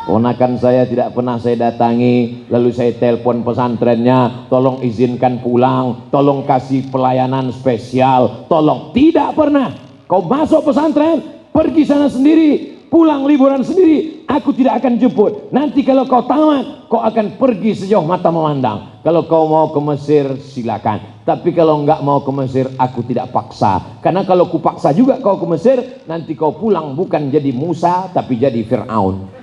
Ponakan saya tidak pernah saya datangi, lalu saya telepon pesantrennya, tolong izinkan pulang, tolong kasih pelayanan spesial, tolong. Tidak pernah. Kau masuk pesantren, pergi sana sendiri, pulang liburan sendiri, aku tidak akan jemput. Nanti kalau kau tamat, kau akan pergi sejauh mata memandang. Kalau kau mau ke Mesir silakan, tapi kalau enggak mau ke Mesir, aku tidak paksa. Karena kalau ku paksa juga kau ke Mesir, nanti kau pulang bukan jadi Musa tapi jadi Fir'aun.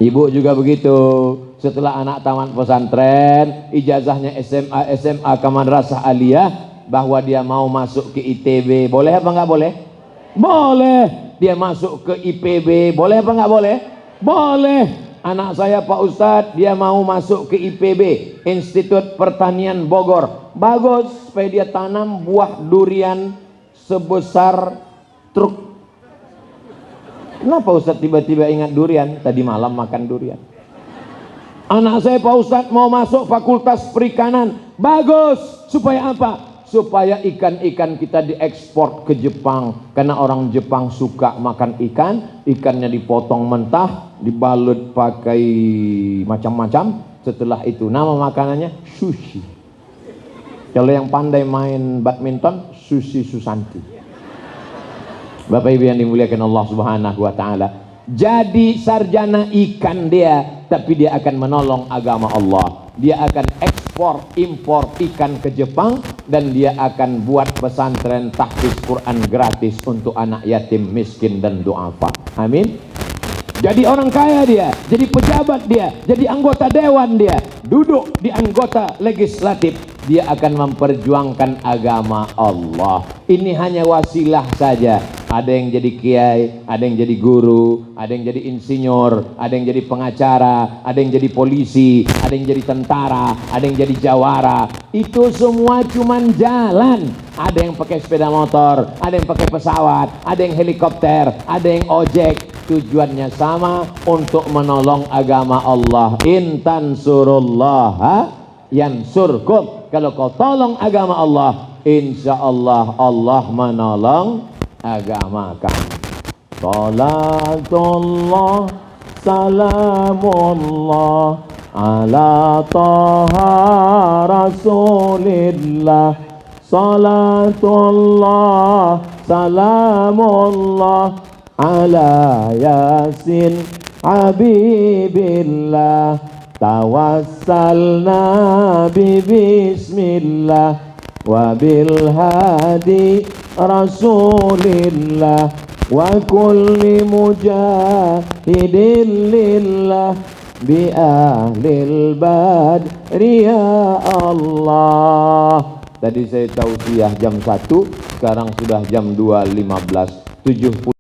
Ibu juga begitu. Setelah anak tamat pesantren, ijazahnya SMA ke Madrasah Aliyah, bahwa dia mau masuk ke ITB, boleh apa enggak boleh? Boleh. Dia masuk ke IPB, boleh apa enggak boleh? Boleh. Anak saya Pak Ustadz, dia mau masuk ke IPB, Institut Pertanian Bogor. Bagus, supaya dia tanam buah durian sebesar truk. Kenapa Ustadz tiba-tiba ingat durian? Tadi malam makan durian. Anak saya Pak Ustadz mau masuk Fakultas Perikanan. Bagus. Supaya apa? Supaya ikan-ikan kita diekspor ke Jepang. Karena orang Jepang suka makan ikan. Ikannya dipotong mentah, dibalut pakai macam-macam. Setelah itu nama makanannya sushi. Kalau yang pandai main badminton, Susi Susanti. Bapak Ibu yang dimuliakan Allah Subhanahu wa taala. Jadi sarjana ikan dia, tapi dia akan menolong agama Allah. Dia akan ekspor impor ikan ke Jepang, dan dia akan buat pesantren tahfiz Quran gratis untuk anak yatim, miskin dan duafa. Amin. Jadi orang kaya dia, jadi pejabat dia, jadi anggota dewan dia, duduk di anggota legislatif, dia akan memperjuangkan agama Allah. Ini hanya wasilah saja. Ada yang jadi kiai, ada yang jadi guru, ada yang jadi insinyur, ada yang jadi pengacara, ada yang jadi polisi, ada yang jadi tentara, ada yang jadi jawara. Itu semua cuman jalan. Ada yang pakai sepeda motor, ada yang pakai pesawat, ada yang helikopter, ada yang ojek. Tujuannya sama, untuk menolong agama Allah. In tansurullaha yansurkum. Kalau kau tolong agama Allah, insya Allah Allah menolong agama kamu. Salatullah salamullah ala taha rasulillah. Salatullah salamullah ala yasin habibillah. Tawassalna bismillah wa bil hadi rasulillah wa kulli mujahidin lillah bi ahlil badri ya Allah. Tadi saya tausiah jam 1, sekarang sudah jam 2.15. 70